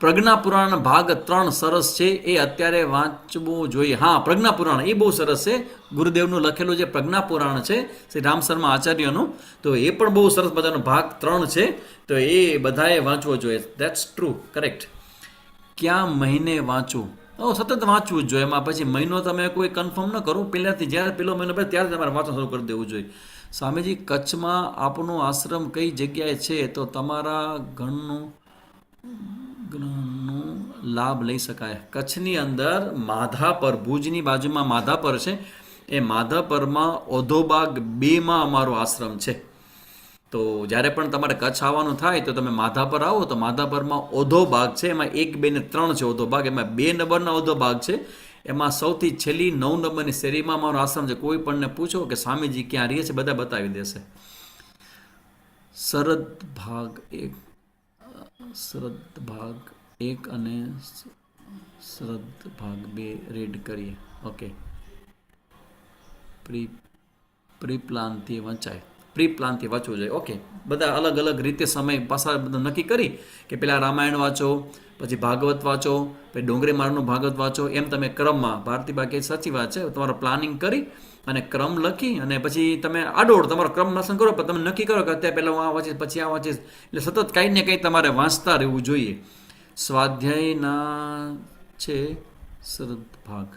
પ્રજ્ઞાપુરાણ ભાગ 3 સરસ છે, એ અત્યારે વાંચવું જોઈએ. હા, પ્રજ્ઞાપુરાણ એ બહુ સરસ છે. ગુરુદેવનું લખેલું જે પ્રજ્ઞાપુરાણ છે શ્રી રામ શર્મા આચાર્યનું, તો એ પણ બહુ સરસ મજાનો ભાગ 3 છે. તો એ બધાએ વાંચવો જોઈએ. That's true, correct. ક્યાં મહિને વાંચવું? સતત વાંચવું જ જોઈએ. એમાં પછી મહિનો તમે કોઈ કન્ફર્મ ન કરો, પહેલાંથી જ્યારે પહેલો મહિનો પડે ત્યારે તમારે વાંચવાનું શરૂ કરી દેવું જોઈએ. સ્વામીજી, કચ્છમાં આપનું આશ્રમ કઈ જગ્યાએ છે, તો તમારા ઘરનું લાભ લઈ શકાય? કચ્છની અંદર માધાપર, ભુજની બાજુમાં માધાપર છે. એ માધાપરમાં ઓધોબાગ 2માં અમારો આશ્રમ છે. તો જ્યારે પણ તમારે કચ્છ આવવાનું થાય તો તમે માધાપર આવો તો માધાપરમાં ઓધો બાગ છે. એમાં 1, 2 ને 3 છે ઓધો બાગ. એમાં 2 નંબરના ઓધો બાગ છે. એમાં સૌથી છેલ્લી 9 નંબરની શેરીમાં અમારો આશ્રમ છે. કોઈ પણને પૂછો કે સ્વામીજી ક્યાં રહે છે, બધા બતાવી દેશે. સરદ ભાગ 1 અને સરદ ભાગ 2 રીડ કરીએ. ઓકે. પ્રી પ્લાનથી વંચાય, પ્રી પ્લાનથી વાંચવું જોઈએ. ઓકે, બધા અલગ અલગ રીતે સમય પાછા બધું નક્કી કરી કે પહેલાં રામાયણ વાંચો, પછી ભાગવત વાંચો, પછી ડોંગરી મહારાજનું ભાગવત વાંચો, એમ તમે ક્રમમાં. ભારતીબા કે સાચી વાત છે, તમારો પ્લાનિંગ કરી અને ક્રમ લખી અને પછી તમે આડોડ તમારો ક્રમ નાશન કરો, પણ તમે નક્કી કરો કે અત્યારે પહેલાં હું આ વાંચીશ, પછી આ વાંચીશ. એટલે સતત કંઈ ને કંઈ તમારે વાંચતા રહેવું જોઈએ. સ્વાધ્યાયના છે સરદ ભાગ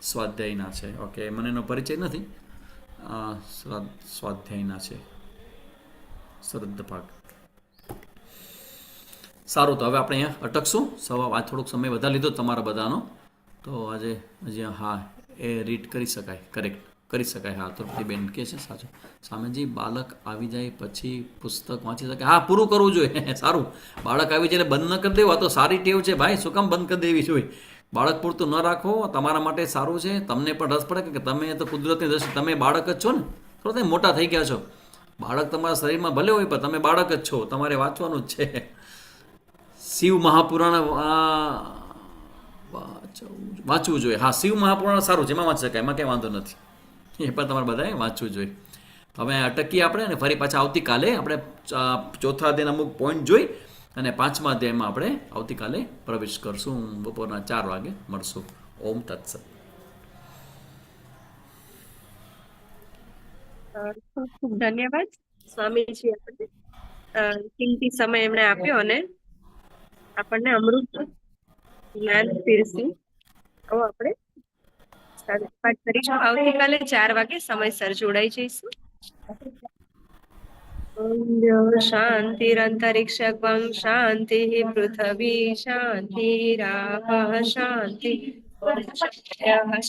સ્વાધ્યાયના છે. ઓકે, મને એનો પરિચય નથી. સ્વાધ્યાયના છે સરદ ભાગ. સારું, તો હવે આપણે અહીંયા અટકશું. આ થોડોક સમય વધારે લીધો તમારા બધાનો. તો આજે હજી હા એ રીડ કરી શકાય, કરેક્ટ કરી શકાય. હા, તૃપ્તિબેન કહે છે સાચું. સ્વામીજી, બાળક આવી જાય પછી પુસ્તક વાંચી શકે? હા, પૂરું કરવું જોઈએ. સારું, બાળક આવી જાય બંધ ન કરી દેવું. આ તો સારી ટેવ છે ભાઈ, શું કામ બંધ કરી દેવી જોઈએ? બાળક પૂરતું ન રાખો, તમારા માટે સારું છે. તમને પણ રસ પડે કે તમે તો કુદરતની દ્રષ્ટિ, તમે બાળક જ છો ને, થોડા તમે મોટા થઈ ગયા છો. બાળક તમારા શરીરમાં ભલે હોય, પણ તમે બાળક જ છો, તમારે વાંચવાનું જ છે. શિવ મહાપુરાણ વાંચવું જોઈએ. હા, શિવ મહાપુરાણ સારું છે, એમાં વાંચી શકાય, એમાં કંઈ વાંધો નથી. એ પણ તમારે બધાએ વાંચવું જોઈએ. હવે અટકીએ આપણે અને ફરી પાછા આવતીકાલે આપણે ચોથા અધ્યાયના અમુક પોઈન્ટ જોઈ અને 5મા અધ્યાયમાં આપણે આવતીકાલે પ્રવેશ કરશું. બપોરના 4 વાગે મળશું. ઓમ તત્સત. ખૂબ ખૂબ ધન્યવાદ સ્વામીજી, આપણને કિંમતી સમય એમણે આપ્યો અને આપણને અમૃત જ્ઞાન પીરસ્યું. હવે આપણે પાઠ કરીશું. આવતીકાલે 4 વાગે સમયસર જોડાઈ જઈશું. શાંતિરંતરિક્ષગં શાંતિ, પૃથ્વી શાંતિરાપઃ શાંતિ,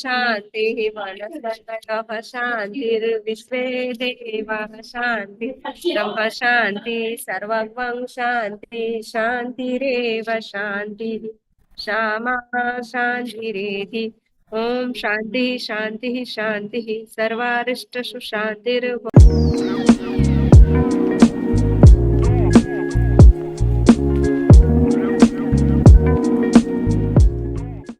શાંતિ વનસ્પતયઃ શાંતિર્વિશ્વે દેવાઃ શાંતિ, બ્રહ્મ શાંતિ, સર્વગં શાંતિ, શાંતિરેવ શાંતિ, શામા શાંતિરેધિ. ઓમ શાંતિ શાંતિ શાંતિ. સર્વારિષ્ટસુ શાંતિર્ભવતુ.